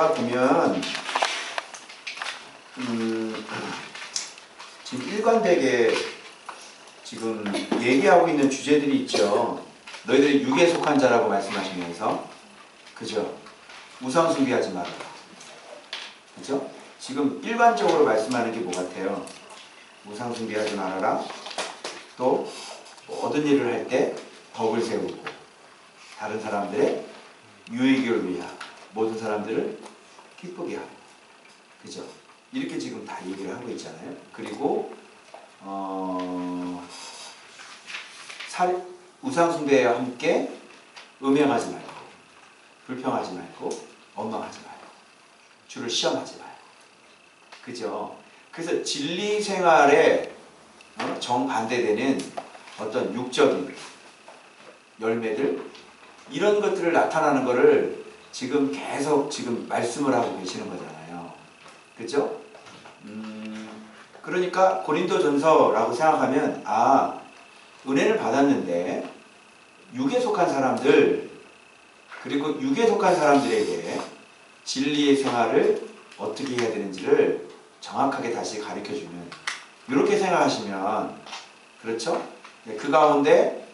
우리가 보면 지금 일관되게 지금 얘기하고 있는 주제들이 있죠. 너희들이 육에 속한 자라고 말씀하시면서, 그죠? 우상 숭배하지 말아라. 그죠? 지금 일반적으로 말씀하는 게 뭐 같아요? 우상 숭배하지 말아라. 또 모든 일을 할 때 덕을 세우고 다른 사람들의 유익을 위하여 모든 사람들을 기쁘게 하고, 그죠? 이렇게 지금 다 얘기를 하고 있잖아요. 그리고 우상 숭배와 함께 음행하지 말고, 불평하지 말고, 원망하지 말고, 주를 시험하지 말고, 그죠? 그래서 진리 생활에 정반대되는 어떤 육적인 열매들, 이런 것들을 나타나는 것을 지금 계속 지금 말씀을 하고 계시는 거잖아요. 그죠? 그러니까 고린도전서라고 생각하면, 은혜를 받았는데 육에 속한 사람들, 그리고 육에 속한 사람들에게 진리의 생활을 어떻게 해야 되는지를 정확하게 다시 가르쳐주는, 이렇게 생각하시면, 그렇죠? 그 가운데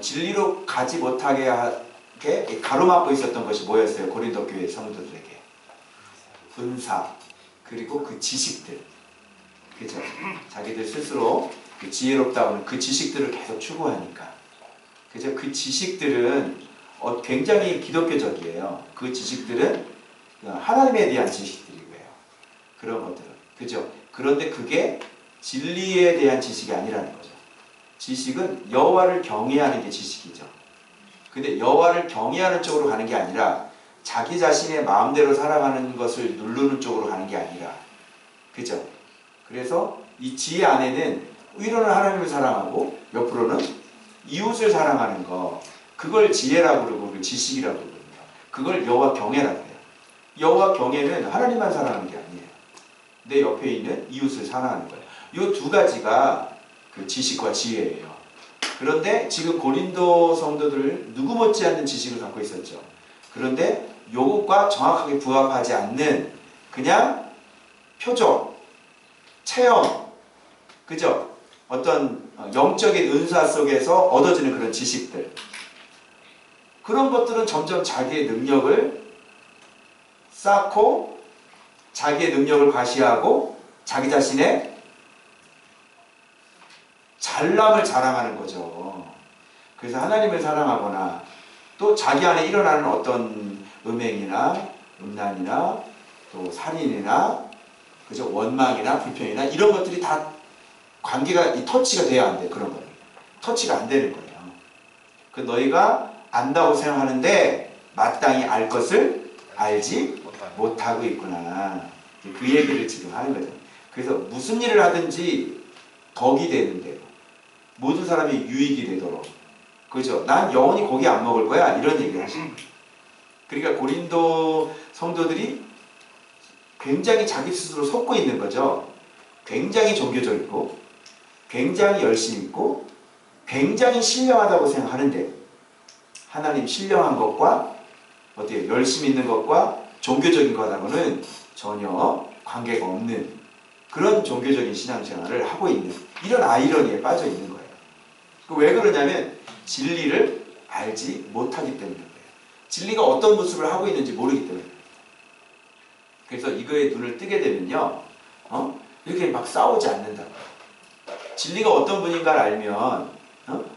진리로 가지 못하게 하게 가로막고 있었던 것이 뭐였어요? 고린도 교회 성도들에게 은사, 그리고 그 지식들, 그죠? 자기들 스스로 그 지혜롭다고 하는 그 지식들을 계속 추구하니까, 그죠? 그 지식들은 굉장히 기독교적이에요. 그 지식들은 하나님에 대한 지식들이고요. 그런 것들은, 그죠? 그런데 그게 진리에 대한 지식이 아니라는 거죠. 지식은 여호와를 경외하는 게 지식이죠. 근데 여호와를 경외하는 쪽으로 가는 게 아니라 자기 자신의 마음대로 살아가는 것을 누르는 쪽으로 가는 게 아니라, 그죠? 그래서 이 지혜 안에는 위로는 하나님을 사랑하고 옆으로는 이웃을 사랑하는 거, 그걸 지혜라고 그러고 그걸 지식이라고 그러거든요. 그걸 여호와 경외라고 해요. 여호와 경외는 하나님만 사랑하는 게 아니에요. 내 옆에 있는 이웃을 사랑하는 거예요. 이 두 가지가 그 지식과 지혜예요. 그런데 지금 고린도 성도들 누구 못지않는 지식을 갖고 있었죠. 그런데 요것과 정확하게 부합하지 않는 그냥 표적, 체험, 그죠? 어떤 영적인 은사 속에서 얻어지는 그런 지식들, 그런 것들은 점점 자기의 능력을 쌓고 자기의 능력을 과시하고 자기 자신의 잘남을 자랑하는 거죠. 그래서 하나님을 사랑하거나 또 자기 안에 일어나는 어떤 음행이나 음란이나 또 살인이나, 그죠? 원망이나 불평이나 이런 것들이 다 관계가 터치가 돼야 안 돼. 그런 거는 터치가 안 되는 거예요. 그 너희가 안다고 생각하는데 마땅히 알 것을 알지 못하고 있구나. 그 얘기를 지금 하는 거죠. 그래서 무슨 일을 하든지 덕이 되는 대로, 모든 사람이 유익이 되도록, 그죠? 난 영원히 고기 안 먹을 거야, 이런 얘기를 하시는 거예요. 그러니까 고린도 성도들이 굉장히 자기 스스로 속고 있는 거죠. 굉장히 종교적이고 굉장히 열심히 있고 굉장히 신령하다고 생각하는데, 하나님 신령한 것과 어때요? 열심히 있는 것과 종교적인 것하고는 전혀 관계가 없는 그런 종교적인 신앙생활을 하고 있는, 이런 아이러니에 빠져 있는 거예요. 왜 그러냐면 진리를 알지 못하기 때문인 거예요. 진리가 어떤 모습을 하고 있는지 모르기 때문에. 그래서 이거에 눈을 뜨게 되면요, 이렇게 막 싸우지 않는다고. 진리가 어떤 분인가를 알면,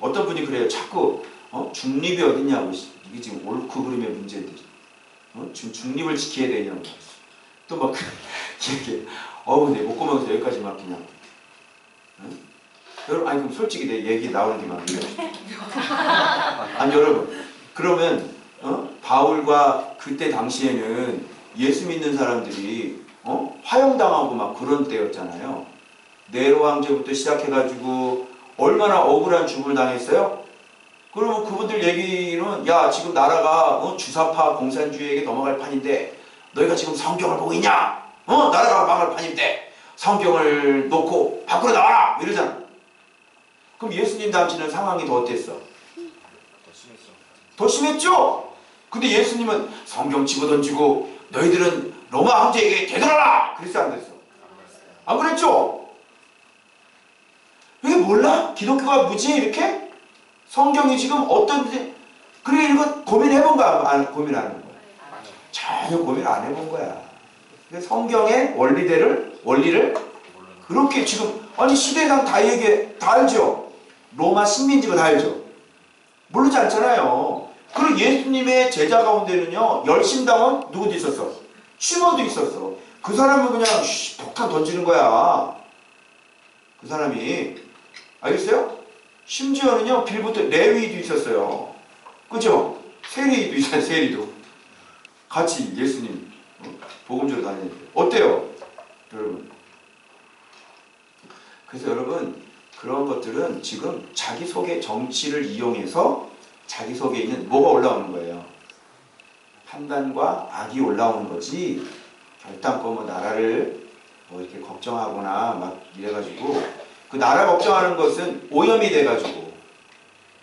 어떤 분이 그래요. 자꾸 중립이 어딨냐고. 이게 지금 옳고 그름의 문제인데, 지금 중립을 지켜야 되냐고. 또 막 이렇게 내 목구멍에서 여기까지 막 그냥. 여러분, 아니 그럼 솔직히 내 얘기 나오는 게 막 이래. 아니 여러분, 그러면 바울과 그때 당시에는 예수 믿는 사람들이 화형당하고 막 그런 때였잖아요. 네로 황제부터 시작해가지고 얼마나 억울한 죽음을 당했어요? 그러면 그분들 얘기는, 야 지금 나라가 주사파 공산주의에게 넘어갈 판인데 너희가 지금 성경을 보고 있냐? 나라가 망할 판인데 성경을 놓고 밖으로 나와라! 이러잖아. 그럼 예수님 당시는 상황이 더 어땠어? 더 심했죠? 근데 예수님은 성경 집어던지고 너희들은 로마 황제에게 되돌아라! 그랬어 안 그랬어? 안 그랬죠? 이게 몰라? 기독교가 뭐지? 이렇게? 성경이 지금 어떤 그래 이거 고민해본 거야? 안 고민하는 거야? 전혀 고민 안 해본 거야. 성경의 원리를 그렇게 지금 아니 시대상 다 얘기해 다 알죠? 로마 식민지가 다 알죠? 모르지 않잖아요. 그리고 예수님의 제자 가운데는요 열심당원 누구도 있었어? 시몬도 있었어. 그 사람은 그냥 폭탄 던지는 거야. 그 사람이 알겠어요? 심지어는요 빌부터 레위도 있었어요. 그죠? 세리도 있어요. 세리도 같이 예수님 복음주로 다니는데 어때요? 여러분 그래서 여러분 그런 것들은 지금 자기 속의 정치를 이용해서 자기 속에 있는 뭐가 올라오는 거예요? 판단과 악이 올라오는 거지 결단코 뭐 나라를 뭐 이렇게 걱정하거나 막 이래가지고 그 나라 걱정하는 것은 오염이 돼가지고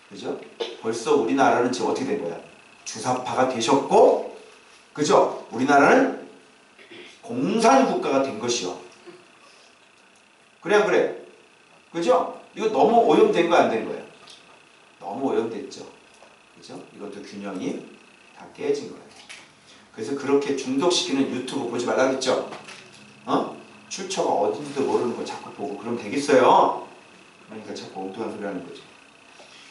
그죠? 벌써 우리나라는 지금 어떻게 된 거야? 주사파가 되셨고 그죠? 우리나라는 공산국가가 된 것이요. 그래 안 그래? 그죠? 이거 너무 오염된 거 안 된 거야? 너무 오염됐죠. 그죠? 이것도 균형이 다 깨진 거예요. 그래서 그렇게 중독시키는 유튜브 보지 말라 그랬죠? 출처가 어딘지도 모르는 거 자꾸 보고 그러면 되겠어요? 그러니까 자꾸 엉뚱한 소리 하는 거죠.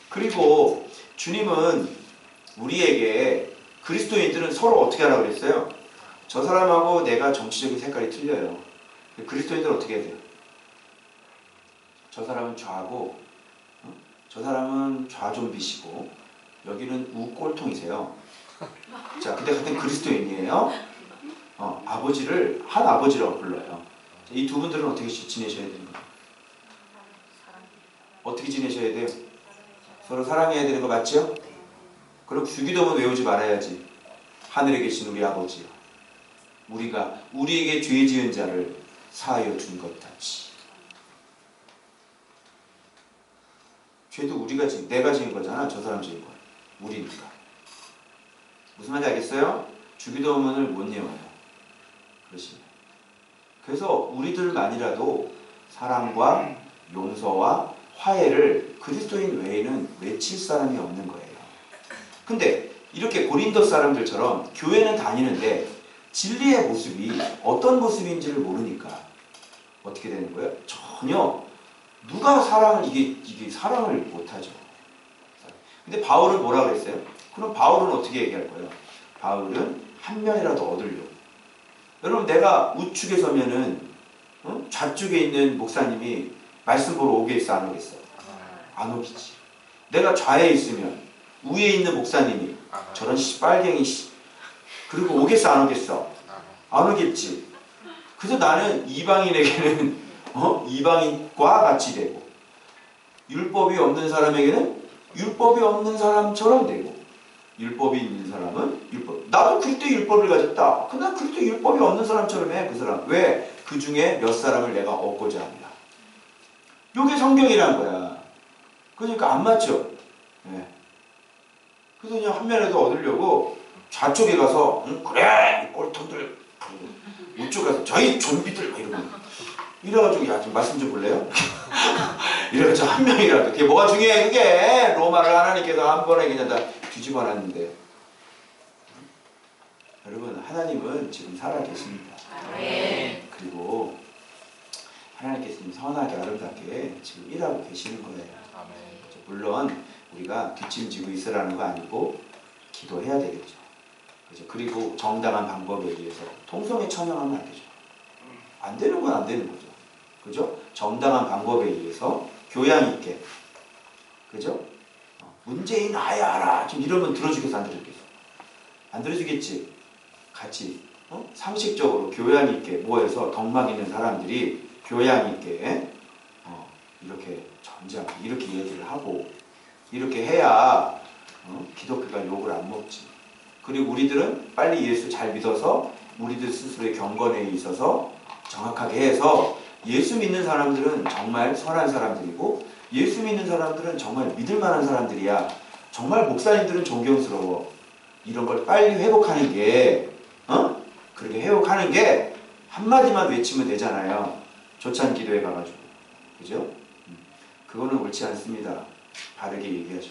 그리고 주님은 우리에게 그리스도인들은 서로 어떻게 하라고 그랬어요? 저 사람하고 내가 정치적인 색깔이 틀려요. 그리스도인들은 어떻게 해야 돼요? 저 사람은 좌고 저 사람은 좌좀비시고 여기는 우꼴통이세요. 자, 근데 같은 그리스도인이에요. 아버지를 한 아버지라고 불러요. 이 두 분들은 어떻게 지내셔야 되는 거예요? 어떻게 지내셔야 돼요? 서로 사랑해야 되는 거 맞죠? 그럼 주기도문 외우지 말아야지. 하늘에 계신 우리 아버지요. 우리가 우리에게 죄 지은 자를 사하여 준 것 같이. 죄도 우리가 지은, 내가 지은 거잖아. 저 사람 지은 거야. 우리니까. 무슨 말인지 알겠어요? 주기도문을 못 외워요. 그러시면. 그래서 우리들만이라도 사랑과 용서와 화해를 그리스도인 외에는 외칠 사람이 없는 거예요. 근데 이렇게 고린도 사람들처럼 교회는 다니는데 진리의 모습이 어떤 모습인지를 모르니까 어떻게 되는 거예요? 전혀 누가 사랑을 이게 사랑을 못하죠. 근데 바울은 뭐라 그랬어요? 그럼 바울은 어떻게 얘기할 거예요? 바울은 한 면이라도 얻으려고. 여러분 내가 우측에 서면은 좌측에 있는 목사님이 말씀 보러 오겠어 안 오겠어? 안 오겠지. 내가 좌에 있으면 위에 있는 목사님이 저런 빨갱이 그리고 오겠어 안 오겠어? 안 오겠지. 그래서 나는 이방인에게는 이방인과 같이 되고 율법이 없는 사람에게는 율법이 없는 사람처럼 되고 율법이 있는 사람은 율법. 나도 그리스도의 율법을 가졌다. 그러나 그리스도의 율법이 없는 사람처럼 해. 그 사람. 왜? 그 중에 몇 사람을 내가 얻고자 합니다. 이게 성경이란 거야. 그러니까 안 맞죠? 네. 그래서 그냥 한 면에도 얻으려고 좌쪽에 가서 그래 꼴통들 우측 가서 저희 좀비들 이래가지고 야 좀 말씀 좀 볼래요? 이래가지고 한 명이라도 그게 뭐가 중요해 그게 로마를 하나님께서 한 번에 그냥 다 뒤집어 놨는데 여러분 하나님은 지금 살아계십니다. 그리고 하나님께서 지금 선하게 아름답게 지금 일하고 계시는 거예요. 물론 우리가 뒷짐지고 있으라는 거 아니고 기도해야 되겠죠. 그죠? 그리고 정당한 방법에 의해서 통성에 찬양하면 안 되죠. 안 되는 건 안 되는 거죠. 그죠? 정당한 방법에 의해서 교양 있게 그죠? 문재인 하야하라 좀 이러면 들어주겠어 안 들어주겠어? 안 들어주겠지. 같이 상식적으로 교양 있게 모여서 덕막 있는 사람들이 교양 있게 이렇게 점잖게 이렇게 얘기를 하고 이렇게 해야 기독교가 욕을 안 먹지. 그리고 우리들은 빨리 예수 잘 믿어서 우리들 스스로의 경건에 있어서 정확하게 해서 예수 믿는 사람들은 정말 선한 사람들이고 예수 믿는 사람들은 정말 믿을 만한 사람들이야. 정말 목사님들은 존경스러워. 이런 걸 빨리 회복하는 게 그렇게 해옥하는 게 한마디만 외치면 되잖아요. 조찬 기도에 가가지고. 그죠? 그거는 옳지 않습니다. 바르게 얘기하죠.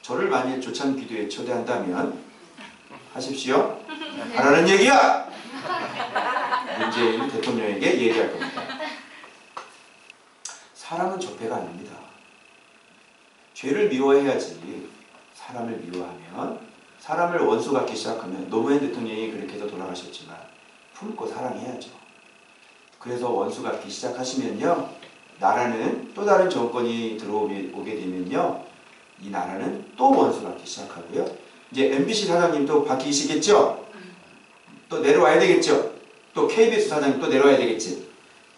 저를 만약 조찬 기도에 초대한다면 하십시오. 하라는 얘기야! 문재인 대통령에게 얘기할 겁니다. 사람은 적폐가 아닙니다. 죄를 미워해야지. 사람을 미워하면, 사람을 원수 같기 시작하면, 노무현 대통령이 그렇게 해서 돌아가셨지만 품고 사랑해야죠. 그래서 원수 같기 시작하시면요, 나라는 또 다른 정권이 들어오게 되면요, 이 나라는 또 원수 같기 시작하고요. 이제 MBC 사장님도 바뀌시겠죠? 또 내려와야 되겠죠? 또 KBS 사장님 또 내려와야 되겠지?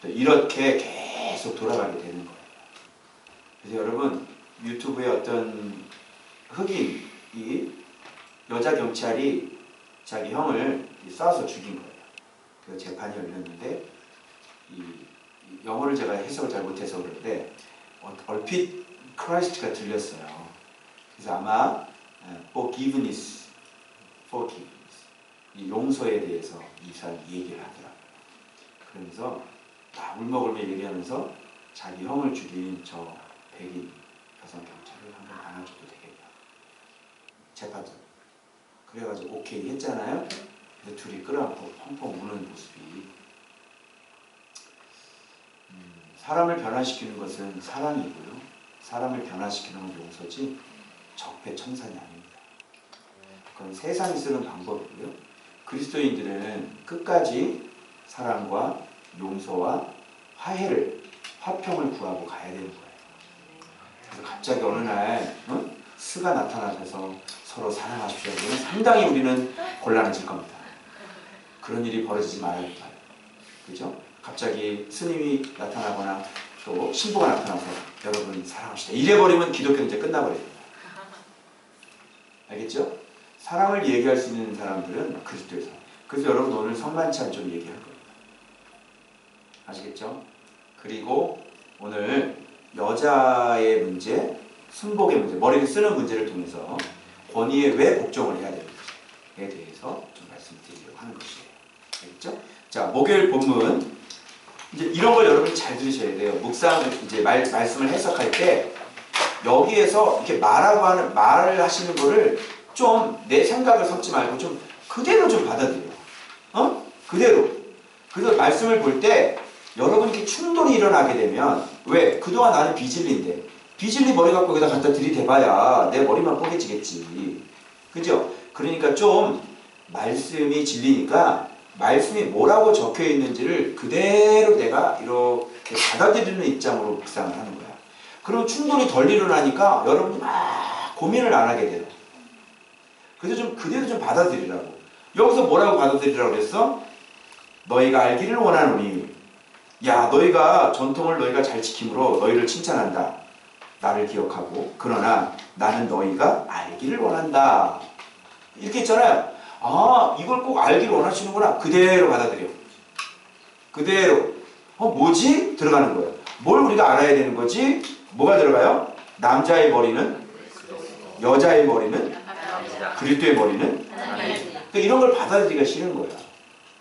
또 이렇게 계속 돌아가게 되는 거예요. 그래서 여러분, 유튜브에 어떤 흑인이 여자 경찰이 자기 형을 쏴서 죽인 거예요. 그래서 재판이 열렸는데, 이 영어를 제가 해석을 잘 못해서 그런데 얼핏 크라이스트가 들렸어요. 그래서 아마 forgiveness, 이 용서에 대해서 이 사람이 얘기를 하더라고요. 그러면서 다 울먹울먹 얘기하면서 자기 형을 죽인 저 백인 여성 경찰을 한번 안아줘도 되겠다. 재판장. 그래가지고 오케이 했잖아요. 그래서 둘이 끌어안고 펑펑 우는 모습이, 사람을 변화시키는 것은 사랑이고요. 사람을 변화시키는 건 용서지 적폐청산이 아닙니다. 그건 세상이 쓰는 방법이고요. 그리스도인들은 끝까지 사랑과 용서와 화평을 구하고 가야 되는 거예요. 그래서 갑자기 어느 날 스가 나타나셔서 서로 사랑하십시오. 그러면 상당히 우리는 곤란해질 겁니다. 그런 일이 벌어지지 말아야 돼요. 그죠? 갑자기 스님이 나타나거나 또 신부가 나타나서 여러분 사랑합시다. 이래버리면 기독교는 이제 끝나버립니다. 알겠죠? 사랑을 얘기할 수 있는 사람들은 그리스도에서. 그래서 여러분 오늘 성만찬 좀 얘기할 겁니다. 아시겠죠? 그리고 오늘 여자의 문제, 순복의 문제, 머리를 쓰는 문제를 통해서 권위에 왜 복종을 해야 되는지에 대해서 좀 말씀드리려고 하는 것이에요. 알겠죠? 자, 목요일 본문. 이제 이런 걸 여러분이 잘 들으셔야 돼요. 묵상을 이제 말씀을 해석할 때 여기에서 이렇게 말을 하시는 거를 좀 내 생각을 섞지 말고 좀 그대로 좀 받아들여요. 그대로. 그래서 말씀을 볼 때 여러분이 이렇게 충돌이 일어나게 되면, 왜? 그동안 나는 비진리인데 비진리 머리 갖고 여기다 갖다 들이대봐야 내 머리만 뽀개지겠지. 그죠? 그러니까 좀 말씀이 진리니까 말씀이 뭐라고 적혀 있는지를 그대로 내가 이렇게 받아들이는 입장으로 묵상을 하는 거야. 그럼 충돌이 덜 일어나니까 여러분이 막 고민을 안 하게 돼요. 그래서 좀 그대로 좀 받아들이라고. 여기서 뭐라고 받아들이라고 그랬어? 너희가 알기를 원하노니, 야, 너희가 전통을 너희가 잘 지킴으로 너희를 칭찬한다. 나를 기억하고, 그러나 나는 너희가 알기를 원한다. 이렇게 있잖아요. 아, 이걸 꼭 알기를 원하시는구나. 그대로 받아들여. 그대로. 뭐지? 들어가는 거예요. 뭘 우리가 알아야 되는 거지? 뭐가 들어가요? 남자의 머리는, 여자의 머리는, 그리스도의 머리는. 그러니까 이런 걸 받아들이기가 싫은 거야.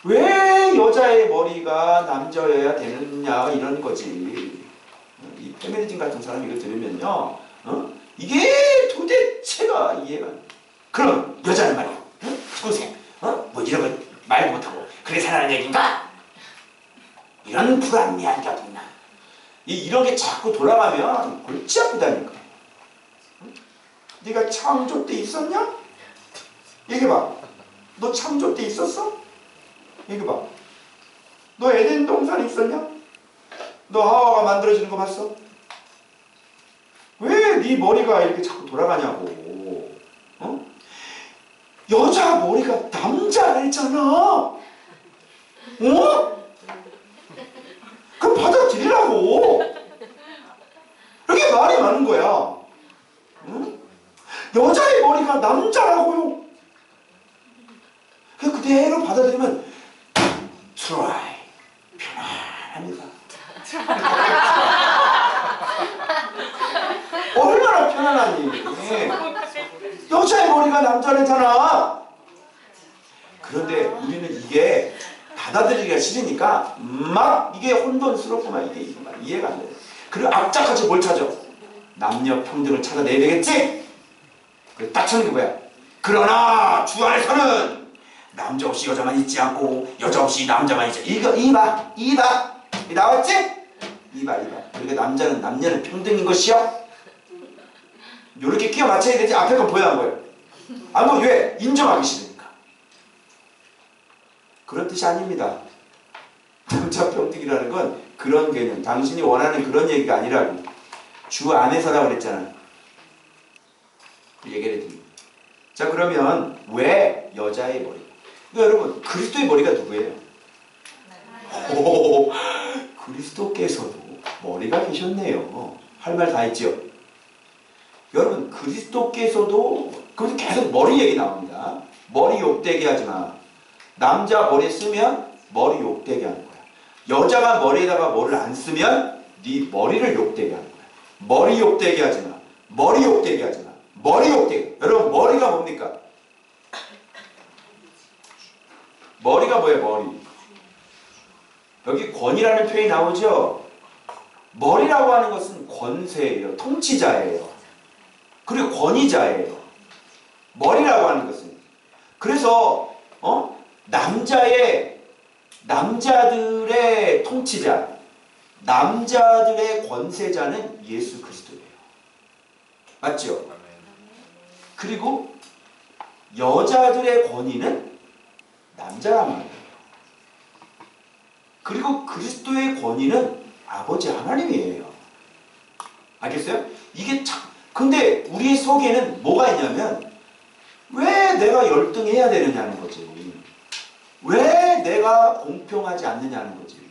왜 여자의 머리가 남자여야 되느냐, 이런 거지. 이 페미니즘 같은 사람이 이거 들으면요, 이게 도대체가 이해가. 그럼 여자는 말이야, 평생 뭐 이런 거 말도 못하고 그렇게 살아는 얘기인가? 이런 불합리한 격이나 이런 게 자꾸 돌아가면 골치 아프다니까. 네가 창조 때 있었냐? 얘기해봐. 너 창조 때 있었어? 얘기해봐. 너 에덴 동산에 있었냐? 너 하와가 만들어지는 거 봤어? 왜 네 머리가 이렇게 자꾸 돌아가냐고. 여자 머리가 남자랬잖아. 그럼 받아들이라고. 이렇게 말이 많은 거야. 여자의 머리가 남자라고요. 그대로 받아들이면 try, 편안합니다. 얼마나 편안하니. 여자의 머리가 남자래잖아. 그런데 우리는 이게 받아들이기가 싫으니까 막 이게 혼돈스럽고 막 이게 막 이해가 안 돼. 그리고 악착같이 뭘 찾아? 남녀 평등을 찾아내야 되겠지? 그래서 딱 찾는 게 뭐야? 그러나 주 안에서는 남자 없이 여자만 있지 않고 여자 없이 남자만 있지. 이거 이봐 나왔지? 이봐. 그러니까 남자는 남녀는 평등인 것이요. 이렇게 끼워 맞춰야 되지. 앞에 건 보여야 한 거예요. 안 보여. 왜? 인정하기 싫으니까. 그런 뜻이 아닙니다. 남자 평등이라는 건 그런 개념. 당신이 원하는 그런 얘기가 아니라고. 주 안에서라고 그랬잖아. 그 얘기를 해드립니다. 자, 그러면 왜 여자의 머리? 여러분, 그리스도의 머리가 누구예요? 오, 그리스도께서도 머리가 계셨네요. 할 말 다 했죠? 여러분, 그리스도께서도 그래서 계속 머리 얘기 나옵니다. 머리 욕되게 하지 마. 남자 머리 쓰면 머리 욕되게 하는 거야. 여자가 머리에다가 뭐를 안 쓰면 네 머리를 욕되게 하는 거야. 머리 욕되게 하지 마. 머리 욕되게 하지 마. 머리 욕되게. 여러분, 머리가 뭡니까? 머리가 뭐예요? 머리. 여기 권이라는 표현이 나오죠? 머리라고 하는 것은 권세예요. 통치자예요. 그리고 권위자예요. 머리라고 하는 것은. 그래서 남자들의 통치자, 남자들의 권세자는 예수 그리스도예요. 맞죠? 그리고 여자들의 권위는 남자란 말이에요. 그리고 그리스도의 권위는 아버지 하나님이에요. 알겠어요? 이게 참. 근데 우리 속에는 뭐가 있냐면 왜 내가 열등해야 되느냐는 거지. 왜 내가 공평하지 않느냐는 거지.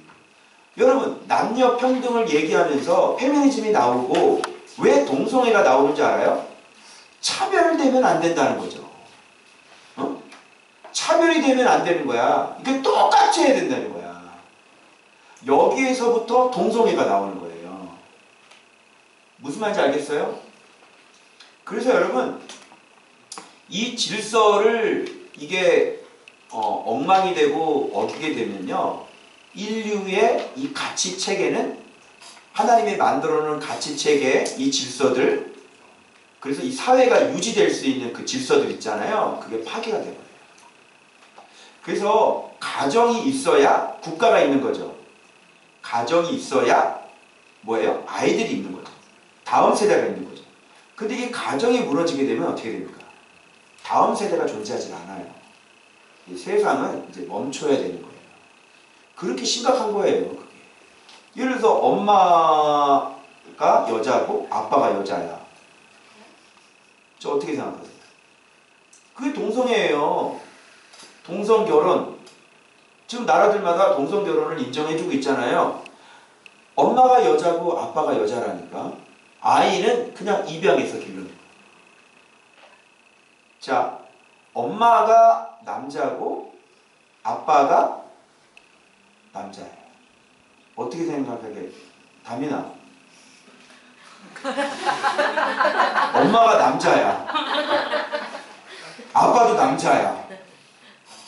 여러분, 남녀 평등을 얘기하면서 페미니즘이 나오고 왜 동성애가 나오는지 알아요? 차별되면 안 된다는 거죠. 차별이 되면 안 되는 거야. 이게 똑같이 해야 된다는 거야. 여기에서부터 동성애가 나오는 거예요. 무슨 말인지 알겠어요? 그래서 여러분, 이 질서를 이게 엉망이 되고 어기게 되면요, 인류의 이 가치 체계는 하나님이 만들어 놓은 가치 체계, 이 질서들, 그래서 이 사회가 유지될 수 있는 그 질서들 있잖아요. 그게 파괴가 되거든요. 그래서 가정이 있어야 국가가 있는 거죠. 가정이 있어야 뭐예요? 아이들이 있는 거죠. 다음 세대가 있는 거죠. 근데 이 가정이 무너지게 되면 어떻게 됩니까? 다음 세대가 존재하지 않아요. 이 세상은 이제 멈춰야 되는 거예요. 그렇게 심각한 거예요, 그게. 예를 들어서 엄마가 여자고 아빠가 여자야. 저 어떻게 생각하세요? 그게 동성애예요. 동성결혼. 지금 나라들마다 동성결혼을 인정해주고 있잖아요. 엄마가 여자고 아빠가 여자라니까 아이는 그냥 입양해서 기르는 거예요. 자, 엄마가 남자고 아빠가 남자예요. 어떻게 생각하게? 다민아. 엄마가 남자야. 아빠도 남자야.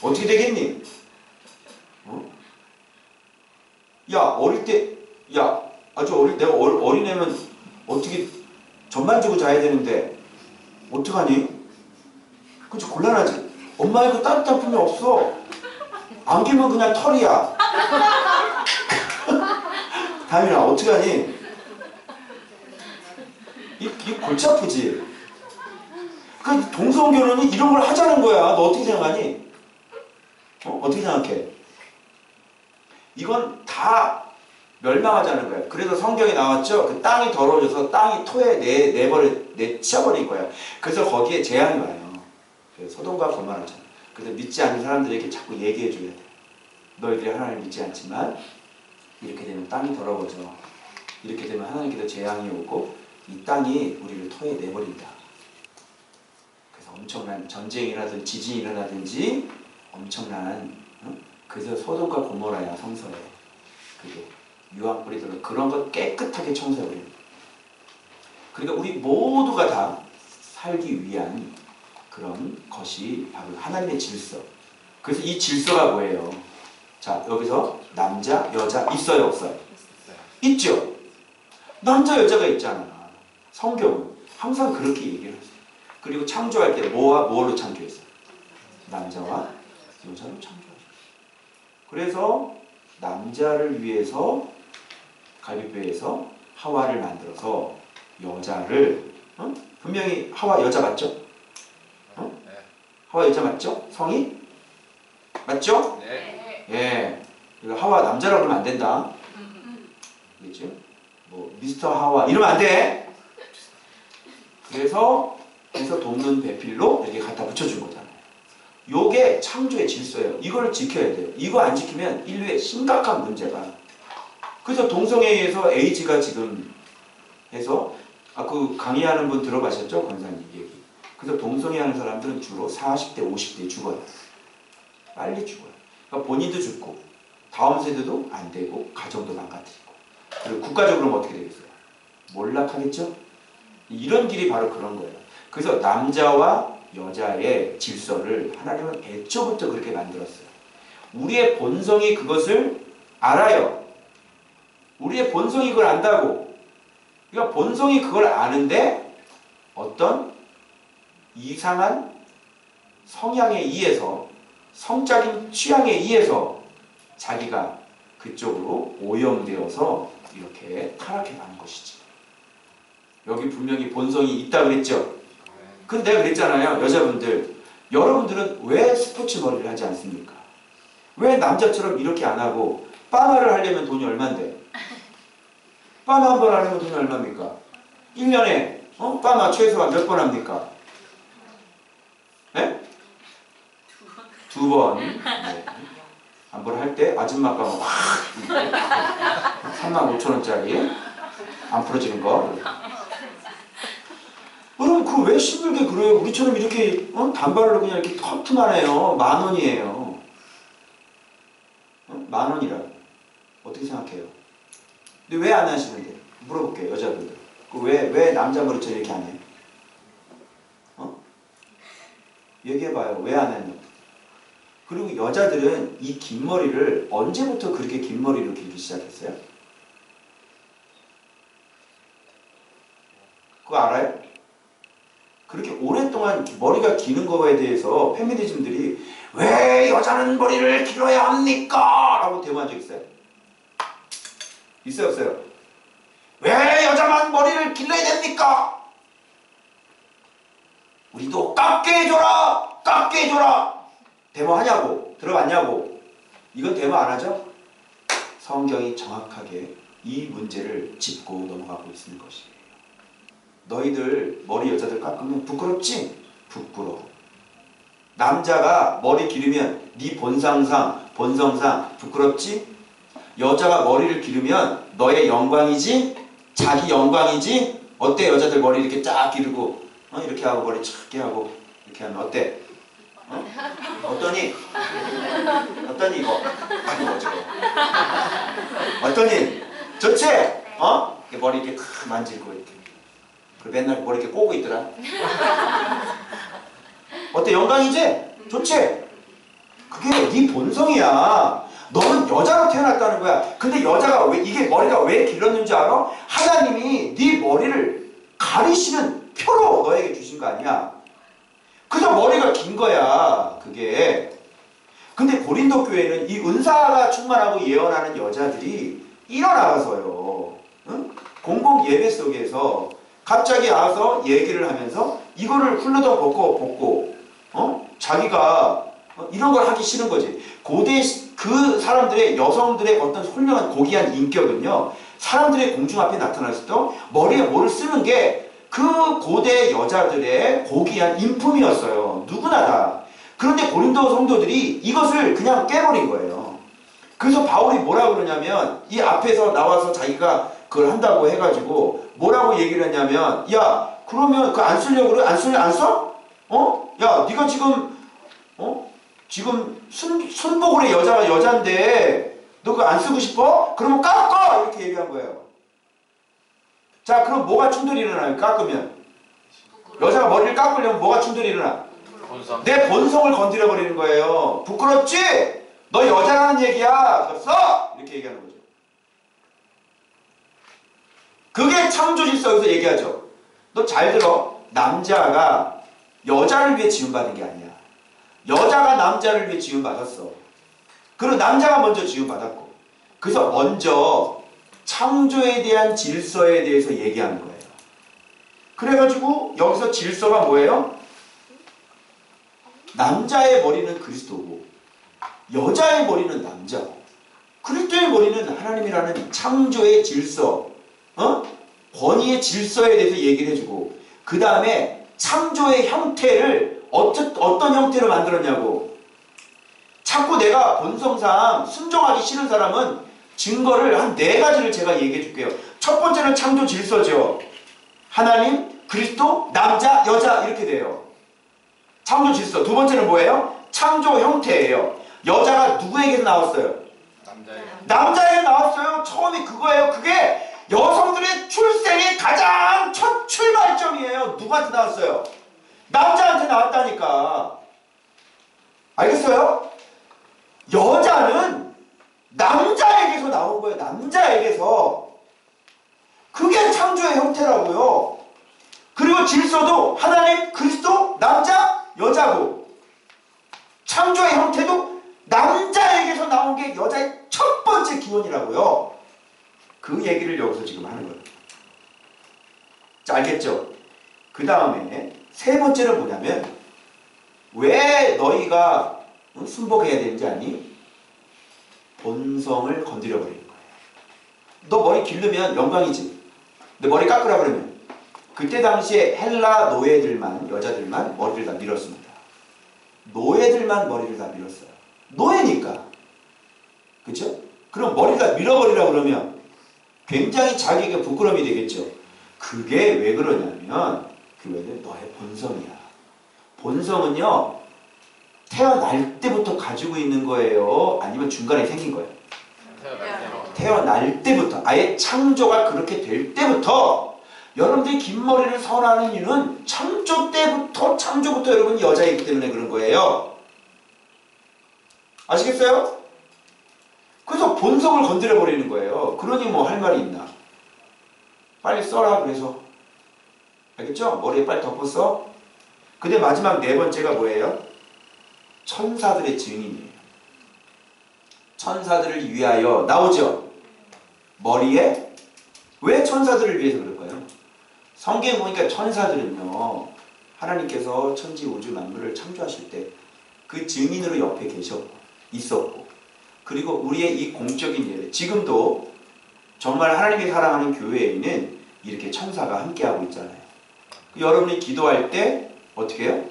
어떻게 되겠니? 야, 어릴 때, 야, 아주 내가 어린애면 어떻게 전반적으로 자야 되는데, 어떡하니? 그치, 곤란하지? 엄마의 그 따뜻한 품이 없어. 안기면 그냥 털이야. 다민아, 어떡하니? 이 골치 아프지? 그 동성결혼이 이런 걸 하자는 거야. 너 어떻게 생각하니? 어떻게 생각해? 이건 다 멸망하자는 거예요. 그래서 성경에 나왔죠. 그 땅이 더러워져서 땅이 토에 내쳐버린 거예요. 그래서 거기에 재앙이 와요. 소돔과 고모라처럼. 그래서 믿지 않는 사람들에게 자꾸 얘기해 줘야 돼. 너희들이 하나님을 믿지 않지만 이렇게 되면 땅이 더러워져. 이렇게 되면 하나님께서 재앙이 오고 이 땅이 우리를 토에 내버린다. 그래서 엄청난 전쟁이라든지 지진이 일어나든지 엄청난 그래서 소돔과 고모라야 성서에 그게 유황 뿌리들은 그런 것 깨끗하게 청소해버립니다. 그러니까 우리 모두가 다 살기 위한 그런 것이 바로 하나님의 질서. 그래서 이 질서가 뭐예요? 자, 여기서 남자, 여자 있어요, 없어요? 있죠? 남자, 여자가 있잖아. 성경은 항상 그렇게 얘기를 했어요. 그리고 창조할 때 뭐와 뭐로 창조했어요? 남자와 여자로 창조하셨어요. 그래서 남자를 위해서 갈비뼈에서 하와를 만들어서 여자를 분명히 하와 여자 맞죠? 하와 여자 맞죠? 성이? 맞죠? 네. 예. 이거 하와 남자라고 그러면 안 된다. 알겠죠? 뭐 미스터 하와 이러면 안 돼. 그래서 돕는 배필로 이렇게 갖다 붙여준 거잖아요. 요게 창조의 질서예요. 이걸 지켜야 돼요. 이거 안 지키면 인류의 심각한 문제가. 그래서 동성애에서 에이즈가 지금 해서 그 강의하는 분 들어보셨죠? 권사님 얘기. 그래서 동성애 하는 사람들은 주로 40대, 50대에 죽어요. 빨리 죽어요. 그러니까 본인도 죽고 다음 세대도 안 되고 가정도 망가뜨리고 그리고 국가적으로는 어떻게 되겠어요? 몰락하겠죠? 이런 길이 바로 그런 거예요. 그래서 남자와 여자의 질서를 하나님은 애초부터 그렇게 만들었어요. 우리의 본성이 그것을 알아요. 우리의 본성이 그걸 안다고. 그러니까 본성이 그걸 아는데 어떤 이상한 성향에 의해서 성적인 취향에 의해서 자기가 그쪽으로 오염되어서 이렇게 타락해가는 것이지. 여기 분명히 본성이 있다 그랬죠? 근데 내가 그랬잖아요. 여자분들, 여러분들은 왜 스포츠 머리를 하지 않습니까? 왜 남자처럼 이렇게 안 하고 파마를 하려면 돈이 얼만데? 파마 한 번 하려면 돈이 얼마입니까? 1년에 파마 최소한 몇 번 합니까? 네? 2번. 네. 한 번 할 때 아줌마 파마 확 35,000원짜리 안 풀어지는 거. 여러분 그거 왜 힘들게 그래요? 우리처럼 이렇게 단발로 그냥 이렇게 턱트만해요. 10,000원이에요. 10,000원이라고. 어떻게 생각해요? 근데 왜 안 하시는데? 물어볼게요, 여자분들. 왜 남자 머리처럼 이렇게 안 해요? 얘기해봐요. 왜 안 하냐? 그리고 여자들은 이 긴 머리를 언제부터 그렇게 긴 머리로 길기 시작했어요? 그거 알아요? 그렇게 오랫동안 머리가 기는 거에 대해서 페미니즘들이 왜 여자는 머리를 길어야 합니까? 라고 대모한 적 있어요? 있어요, 없어요? 왜 여자만 머리를 길러야 됩니까? 우리도 깎게 해줘라! 깎게 해줘라! 데모하냐고? 들어봤냐고? 이건 데모 안 하죠? 성경이 정확하게 이 문제를 짚고 넘어가고 있는 것이에요. 너희들 머리 여자들 깎으면 부끄럽지? 부끄러워. 남자가 머리 기르면 네 본성상 부끄럽지? 여자가 머리를 기르면 너의 영광이지? 자기 영광이지? 어때? 여자들 머리 이렇게 쫙 기르고 이렇게 하고 머리 착게 하고 이렇게 하면 어때? 어떠니? 어떠니 이거? 아이고 어지러워. 어떠니? 좋지? 머리 이렇게 만지고 이렇게. 그리고 맨날 머리 이렇게 꼬고 있더라. 어때? 영광이지? 좋지? 그게 네 본성이야. 너는 여자로 태어났다는 거야. 근데 여자가 이게 머리가 왜 길렀는지 알아? 하나님이 네 머리를 가리시는 표로 너에게 주신 거 아니야. 그저 머리가 긴 거야. 그게. 근데 고린도 교회는 이 은사가 충만하고 예언하는 여자들이 일어나서요. 공공 예배 속에서 갑자기 와서 얘기를 하면서 이거를 훌러덩 벗고 자기가 이런 걸 하기 싫은 거지. 고대 그 사람들의 여성들의 어떤 훌륭한 고귀한 인격은요. 사람들의 공중 앞에 나타났을 때 머리에 뭐를 쓰는 게 그 고대 여자들의 고귀한 인품이었어요. 누구나 다. 그런데 고린도 성도들이 이것을 그냥 깨버린 거예요. 그래서 바울이 뭐라고 그러냐면 이 앞에서 나와서 자기가 그걸 한다고 해가지고 뭐라고 얘기를 했냐면 야 그러면 그 안 쓰려고 그래? 안 써? 야 네가 지금 순복을 해. 여자가 여잔데 너 그거 안 쓰고 싶어? 그러면 깎아! 이렇게 얘기한 거예요. 자 그럼 뭐가 충돌이 일어나요? 깎으면 여자가 머리를 깎으려면 뭐가 충돌이 일어나? 내 본성을 건드려 버리는 거예요. 부끄럽지? 너 여자라는 얘기야. 써! 이렇게 얘기하는 거죠. 그게 창조 질서에서 얘기하죠. 너 잘 들어. 남자가 여자를 위해 지음받은 게 아니야. 여자가 남자를 위해 지음받았어. 그리고 남자가 먼저 지음받았고. 그래서 먼저 창조에 대한 질서에 대해서 얘기하는 거예요. 그래가지고 여기서 질서가 뭐예요? 남자의 머리는 그리스도고 여자의 머리는 남자고 그리스도의 머리는 하나님이라는 창조의 질서, 권위의 질서에 대해서 얘기를 해주고 그 다음에 창조의 형태를 어떤 형태로 만들었냐고. 자꾸 내가 본성상 순종하기 싫은 사람은 증거를 한 4가지를 제가 얘기해 줄게요. 첫 번째는 창조 질서죠. 하나님, 그리스도, 남자, 여자 이렇게 돼요. 창조 질서. 두 번째는 뭐예요? 창조 형태예요. 여자가 누구에게서 나왔어요? 남자에게 나왔어요. 처음이 그거예요. 그게 여성들의 출생의 가장 첫 출발점이에요. 누구한테 나왔어요? 남자한테 나왔다니까. 알겠어요? 여자는 남자에게서 나온 거예요. 남자에게서. 그게 창조의 형태라고요. 그리고 질서도 하나님, 그리스도, 남자, 여자고 창조의 형태도 남자에게서 나온 게 여자의 첫 번째 기원이라고요. 그 얘기를 여기서 지금 하는 거예요. 자, 알겠죠? 그 다음에 세 번째는 뭐냐면 왜 너희가 순복해야 되는지 아니? 본성을 건드려 버리는 거예요. 너 머리 기르면 영광이지. 근데 머리 깎으라 그러면 그때 당시에 헬라 노예들만, 여자들만 머리를 다 밀었습니다. 노예들만 머리를 다 밀었어요. 노예니까. 그쵸? 그럼 머리를 다 밀어버리라 그러면 굉장히 자기에게 부끄러움이 되겠죠. 그게 왜 그러냐면 그거는 너의 본성이야. 본성은요 태어날 때부터 가지고 있는 거예요? 아니면 중간에 생긴 거예요? 태어날 때부터. 아예 창조가 그렇게 될 때부터. 여러분들이 긴 머리를 선호하는 이유는 창조부터 여러분 여자이기 때문에 그런 거예요. 아시겠어요? 그래서 본성을 건드려 버리는 거예요. 그러니 뭐 할 말이 있나? 빨리 써라 그래서. 알겠죠? 머리에 빨리 덮었어. 근데 마지막 네 번째가 뭐예요? 천사들의 증인이에요. 천사들을 위하여 나오죠? 머리에? 왜 천사들을 위해서 그럴까요? 성경에 보니까 천사들은요 하나님께서 천지 우주 만물을 창조하실 때 그 증인으로 옆에 계셨고 있었고 그리고 우리의 이 공적인 예배 지금도 정말 하나님이 사랑하는 교회에는 이렇게 천사가 함께하고 있잖아요. 여러분이 기도할 때 어떻게 해요?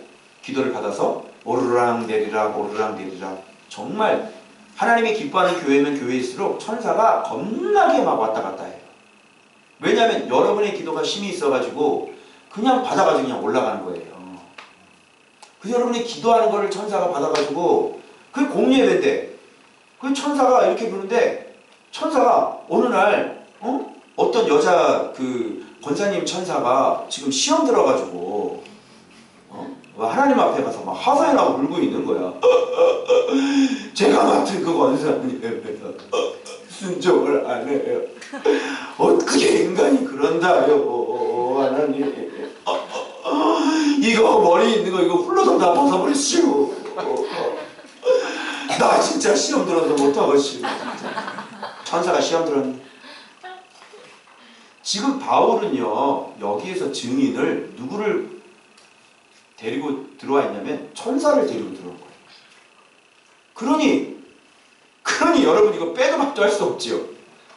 기도를 받아서 오르락 내리락 오르락 내리락 정말 하나님이 기뻐하는 교회면 교회일수록 천사가 겁나게 막 왔다 갔다 해요. 왜냐하면 여러분의 기도가 힘이 있어가지고 그냥 받아가지고 그냥 올라가는 거예요. 그래서 여러분이 기도하는 거를 천사가 받아가지고 그게 공예배인데 그 천사가 이렇게 부르는데 천사가 어느 날 어떤 여자 그 권사님 천사가 지금 시험 들어가지고 하나님 앞에 가서 막 하소연하고 울고 있는 거야. 제가 맡은 그 권사님에서 순종을 안 해요. 어떻게 인간이 그런다요, 하나님. 이거 머리 있는 거 이거 훌러덩 다 벗어버리시오. 나 진짜 시험 들어서 못하겠시오. 천사가 시험 들었네. 지금 바울은요 여기에서 증인을 누구를 데리고 들어와 있냐면 천사를 데리고 들어온 거예요. 그러니 여러분 이거 빼도 박도 할 수 없죠.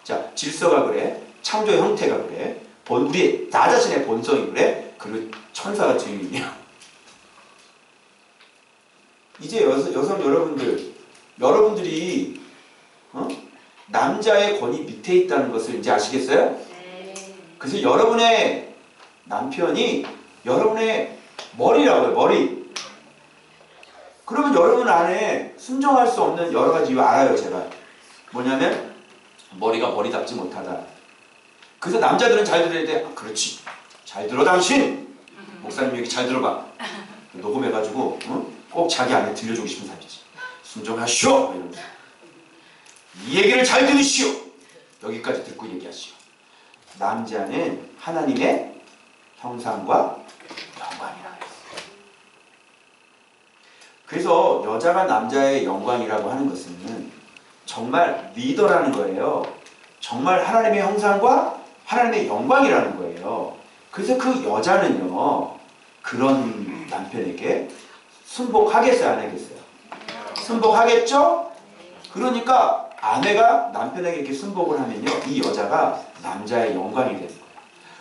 자, 질서가 그래, 창조 형태가 그래, 우리 나 자신의 본성이 그래, 그리고 천사가 증인이야. 이제 여성 여러분들이 남자의 권위 밑에 있다는 것을 이제 아시겠어요? 네. 그래서 여러분의 남편이 여러분의 머리라고요, 머리. 그러면 여러분 안에 순종할 수 없는 여러 가지 이유 알아요, 제가. 뭐냐면 머리가 머리답지 못하다. 그래서 남자들은 잘 들어야 돼. 아, 그렇지. 잘 들어 당신. 목사님 여기 잘 들어봐. 녹음해가지고 꼭 자기 안에 들려주고 싶은 사람이지. 순종하시오. 이러면서. 이 얘기를 잘 들으시오. 여기까지 듣고 얘기하시오. 남자는 하나님의 형상과 영광이라고 했어요. 그래서 여자가 남자의 영광이라고 하는 것은 정말 리더라는 거예요. 정말 하나님의 형상과 하나님의 영광이라는 거예요. 그래서 그 여자는요, 그런 남편에게 순복하겠어요, 안 하겠어요? 순복하겠죠? 그러니까 아내가 남편에게 이렇게 순복을 하면요, 이 여자가 남자의 영광이 되는 거예요.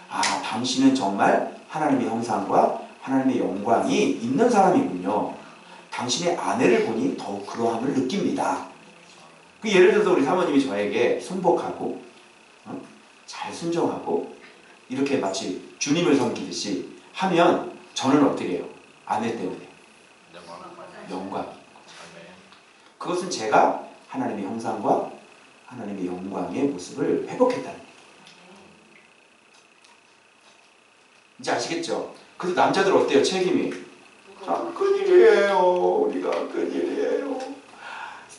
아, 당신은 정말 하나님의 형상과 하나님의 영광이 있는 사람이군요. 당신의 아내를 보니 더욱 그러함을 느낍니다. 그 예를 들어서 우리 사모님이 저에게 순복하고 잘 순종하고 이렇게 마치 주님을 섬기듯이 하면 저는 어떻게 해요? 아내 때문에 영광. 그것은 제가 하나님의 형상과 하나님의 영광의 모습을 회복했다는 거예요. 이제 아시겠죠? 그래서 남자들 어때요? 책임이 큰일이에요. 우리가 큰일이에요.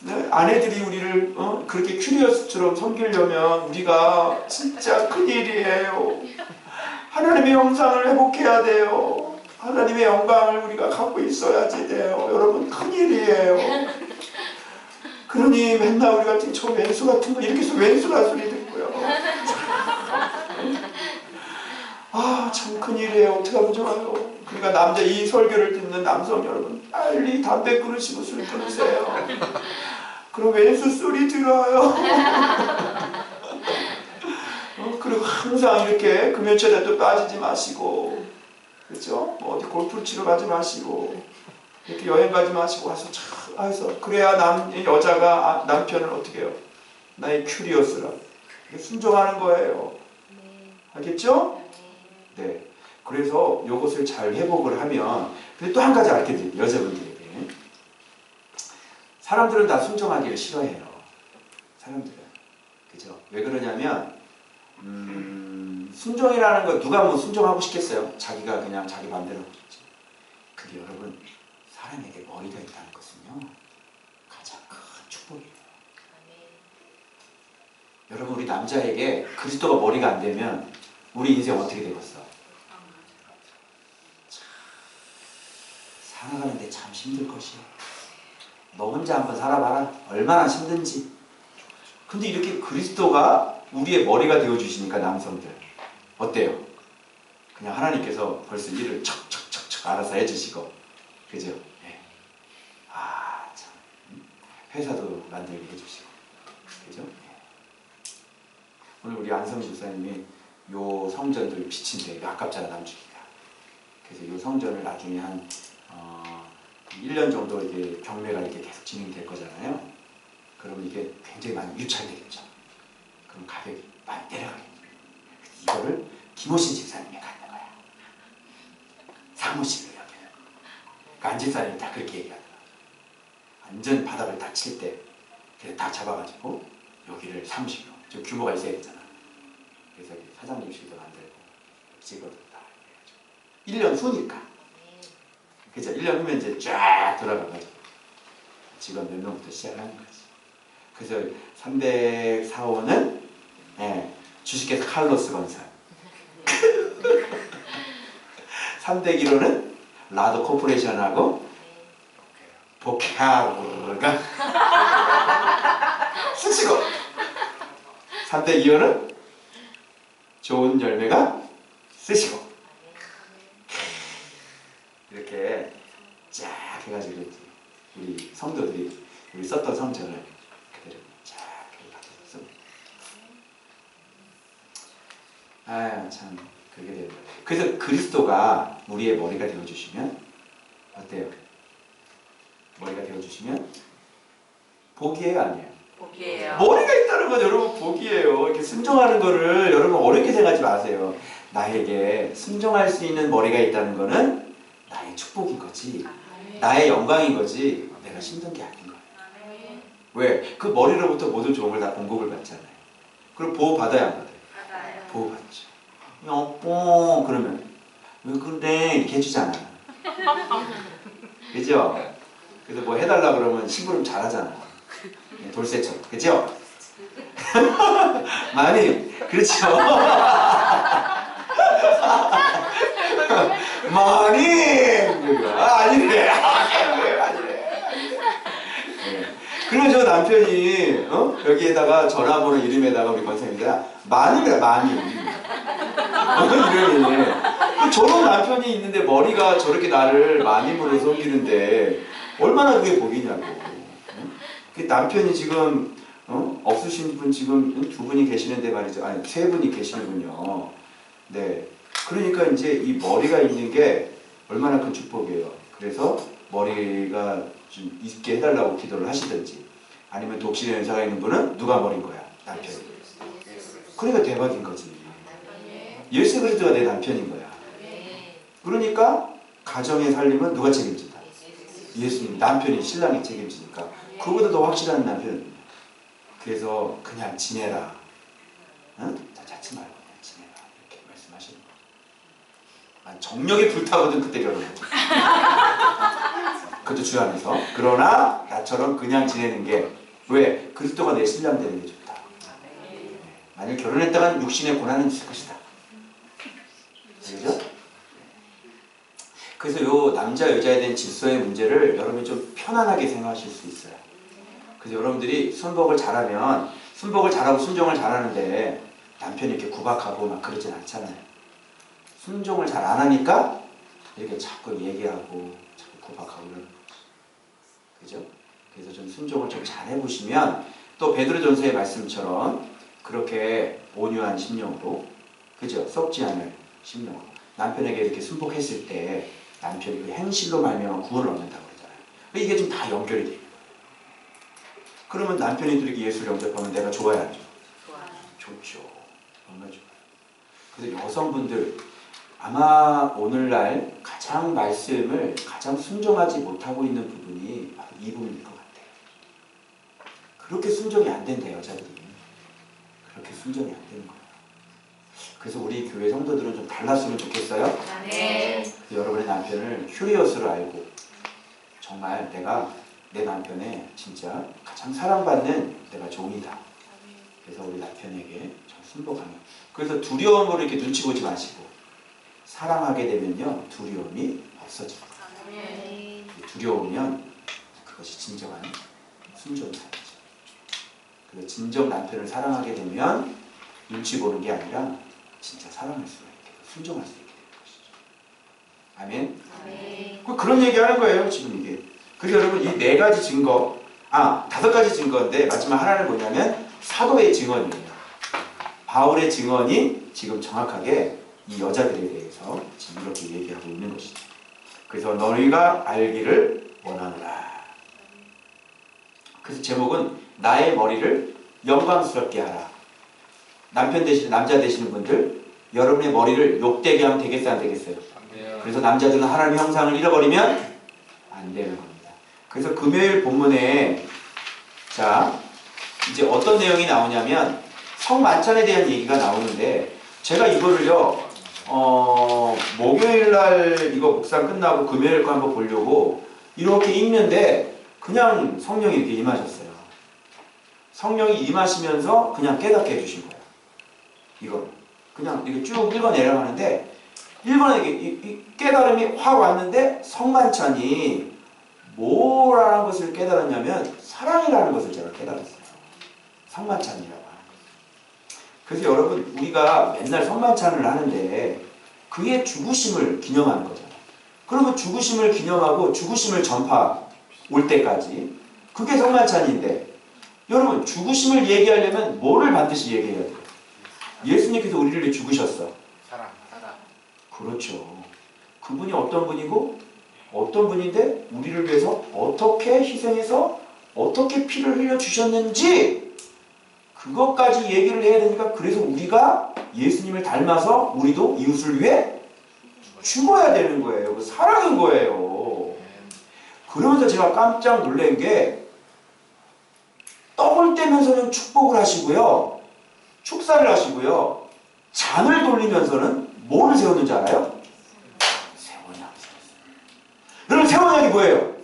네, 아내들이 우리를 그렇게 큐리어스처럼 섬기려면 우리가 진짜 큰일이에요. 하나님의 형상을 회복해야 돼요. 하나님의 영광을 우리가 갖고 있어야지 돼요. 여러분, 큰일이에요. 그러니 맨날 우리 같은 저 왼수 같은 거 이렇게 해서 왼수라 소리 듣고요. 아, 참 큰일이에요. 어떡하면 좋아요. 그러니까 남자, 이 설교를 듣는 남성 여러분, 빨리 담배 끊으시고 술 끊으세요. 그럼 왼수 소리 들어요. 그리고 항상 이렇게 금연철에도 빠지지 마시고, 그렇죠? 뭐 어디 골프를 치러 가지 마시고, 이렇게 여행 가지 마시고 와서 참 해서 그래야 여자가 남편을 어떻게 해요? 나의 큐리어스라 순종하는 거예요. 알겠죠? 네. 그래서 이것을 잘 회복을 하면, 근데 또 한 가지 알게 돼요. 여자분들에게. 사람들은 다 순종하기를 싫어해요. 사람들은. 그죠? 왜 그러냐면, 순종이라는 거 누가 뭐 순종하고 싶겠어요? 자기가 그냥 자기 마음대로 하고 싶지. 근데 여러분, 사람에게 머리가 있다는 것은요, 가장 큰 축복이에요. 여러분, 우리 남자에게 그리스도가 머리가 안 되면 우리 인생 어떻게 되겠어? 살아가는데 참 힘들 것이야. 너 혼자 한번 살아봐라. 얼마나 힘든지. 근데 이렇게 그리스도가 우리의 머리가 되어주시니까 남성들 어때요? 그냥 하나님께서 벌써 일을 척척척척 알아서 해주시고, 그죠? 네. 아, 참. 회사도 만들게 해주시고, 그죠? 네. 오늘 우리 안성 집사님이 요 성전들 비친데 아깝잖아, 남주기가. 그래서 요 성전을 나중에 한 1년 정도 이게 경매가 이렇게 계속 진행될 거잖아요. 그러면 이게 굉장히 많이 유찰되겠죠. 그럼 가격이 많이 내려가겠죠. 이거를 김호신 집사님이 갖는 거야. 사무실을 여기는. 그러니까 안 집사님이 다 그렇게 얘기하더라. 완전 바닥을 다 칠 때, 그래서 다 잡아가지고 여기를 사무실로. 좀 규모가 있어야 되잖아. 그래서 사장님실도 만들고 직원들 다 해가지고 1년 후니까. 그죠? 1년 후면 이제 쫙 돌아가가지고 직원 몇 명부터 시작하는 거지. 그래서 304호는 주식회사 칼로스 건설. 301호는 라도 코퍼레이션하고 보카르가 쓰시고, 302호는 좋은 열매가 쓰시고, 이렇게 쫙 해가지고 우리 성도들이 우리 썼던 성전을 그대로 쫙 해가지고, 아, 참 그게 돼요. 그래서 그리스도가 우리의 머리가 되어주시면 어때요? 머리가 되어주시면 복이에요, 아니에요? 복이에요. 머리가 있다는 건 여러분 복이에요. 이렇게 순종하는 거를 여러분 어렵게 생각하지 마세요. 나에게 순종할 수 있는 머리가 있다는 거는 나의 축복인 거지, 나의 영광인 거지, 내가 힘든 게 아닌 거예요. 왜? 그 머리로부터 모든 좋은 걸 다 공급을 받잖아요. 그럼 보호 받아야 안 받아요? 보호 받죠. 여보 그러면 왜 그래 이렇게 해주잖아. 그죠? 그래서 뭐 해달라 그러면 심부름 잘하잖아. 돌쇠처럼. 그죠? 많이 그렇죠. 많이 아니래. 그러면 저 남편이 여기에다가 전화번호 이름에다가 우리 권사님이다 많이래 많이. 이러니 저런 남편이 있는데 머리가 저렇게 나를 많이으로 섬기는데 얼마나 그게 복이냐고. 그 남편이 지금 없으신 분 지금 두 분이 계시는데 말이죠. 아니 세 분이 계시는군요. 네. 그러니까 이제 이 머리가 있는 게 얼마나 큰 축복이에요. 그래서 머리가 좀 있게 해달라고 기도를 하시든지 아니면 독신의 연사가 있는 분은 누가 머린 거야? 남편이. 그러니까 대박인 거지. 예수 그리스도가 내 남편인 거야. 그러니까 가정의 살림은 누가 책임진다? 예수님. 남편이 신랑이 책임지니까 그보다 더 확실한 남편은. 그래서 그냥 지내라. 응? 자지 말고 그냥 지내라. 이렇게 말씀하시는 거야. 정력이 불타거든 그때 결혼해. 그것도 주 안에서. 그러나 나처럼 그냥 지내는 게 왜? 그리스도가 내 신랑 되는 게 좋다. 만일 결혼했다간 육신의 고난은 있을 것이다. 그죠? 그래서 요 남자 여자에 대한 질서의 문제를 여러분이 좀 편안하게 생각하실 수 있어요. 그래서 여러분들이 순복을 잘하면 순복을 잘하고 순종을 잘하는데 남편이 이렇게 구박하고 막 그러진 않잖아요. 순종을 잘 안 하니까 이렇게 자꾸 얘기하고 자꾸 구박하고 이러는 거죠. 그죠? 그래서 좀 순종을 좀 잘 해보시면 또 베드로전서의 말씀처럼 그렇게 온유한 심령으로 그죠? 썩지 않을 심령으로 남편에게 이렇게 순복했을 때 남편이 그 행실로 말미암아 구원을 얻는다고 그러잖아요. 이게 좀 다 연결이 돼요. 그러면 남편이 이렇게 예수를 영접하면 내가 좋아야 하죠. 좋죠. 얼마나 좋아요. 그래서 여성분들 아마 오늘날 가장 말씀을 가장 순종하지 못하고 있는 부분이 바로 이 부분일 것 같아요. 그렇게 순종이 안 된다 여자들이. 그렇게 순종이 안 되는 거예요. 그래서 우리 교회 성도들은 좀 달랐으면 좋겠어요. 네. 여러분의 남편을 큐리어스로 알고 정말 내가 내 남편의 진짜 가장 사랑받는 내가 종이다. 그래서 우리 남편에게 좀 순복하는. 그래서 두려움으로 이렇게 눈치 보지 마시고 사랑하게 되면요 두려움이 없어집니다. 두려우면 그것이 진정한 순종이 아니죠. 그래서 진정 남편을 사랑하게 되면 눈치 보는 게 아니라 진짜 사랑할 수가 있게 순종할 수 있게 되는 것이죠. 아멘. 그런 얘기하는 거예요 지금 이게. 그래서 여러분 이 네 가지 증거, 5가지 증거인데 마지막 하나는 뭐냐면 사도의 증언이에요. 바울의 증언이 지금 정확하게 이 여자들에 대해서 지금 이렇게 얘기하고 있는 것이죠. 그래서 너희가 알기를 원하노라. 그래서 제목은 나의 머리를 영광스럽게 하라. 남편 되시는 남자 되시는 분들 여러분의 머리를 욕되게 하면 되겠어요 안 되겠어요? 그래서 남자들은 하나님의 형상을 잃어버리면 안 되는 겁니다. 그래서 금요일 본문에 자 이제 어떤 내용이 나오냐면 성만찬에 대한 얘기가 나오는데 제가 이거를요 목요일날 이거 묵상 끝나고 금요일 거 한번 보려고 이렇게 읽는데 그냥 성령이 이렇게 임하셨어요. 성령이 임하시면서 그냥 깨닫게 해주신 거예요. 이거 그냥 이렇게 쭉 읽어 내려가는데 이 깨달음이 확 왔는데 성만찬이 뭐라는 것을 깨달았냐면 사랑이라는 것을 제가 깨달았어요. 성만찬이라고 하는 것. 그래서 여러분 우리가 맨날 성만찬을 하는데 그의 죽으심을 기념하는 거잖아요. 그러면 죽으심을 기념하고 죽으심을 전파 올 때까지 그게 성만찬인데 여러분 죽으심을 얘기하려면 뭐를 반드시 얘기해야 돼요? 예수님께서 우리를 위해 죽으셨어. 사랑. 그렇죠. 그분이 어떤 분이고 어떤 분인데 우리를 위해서 어떻게 희생해서 어떻게 피를 흘려주셨는지 그것까지 얘기를 해야 되니까 그래서 우리가 예수님을 닮아서 우리도 이웃을 위해 죽어야 되는 거예요. 그 사랑인 거예요. 그러면서 제가 깜짝 놀란 게 떡을 떼면서는 축복을 하시고요. 축사를 하시고요. 잔을 돌리면서는 뭐를 세웠는지 알아요? 세원약 세웠어요. 여러분 세원약이 뭐예요?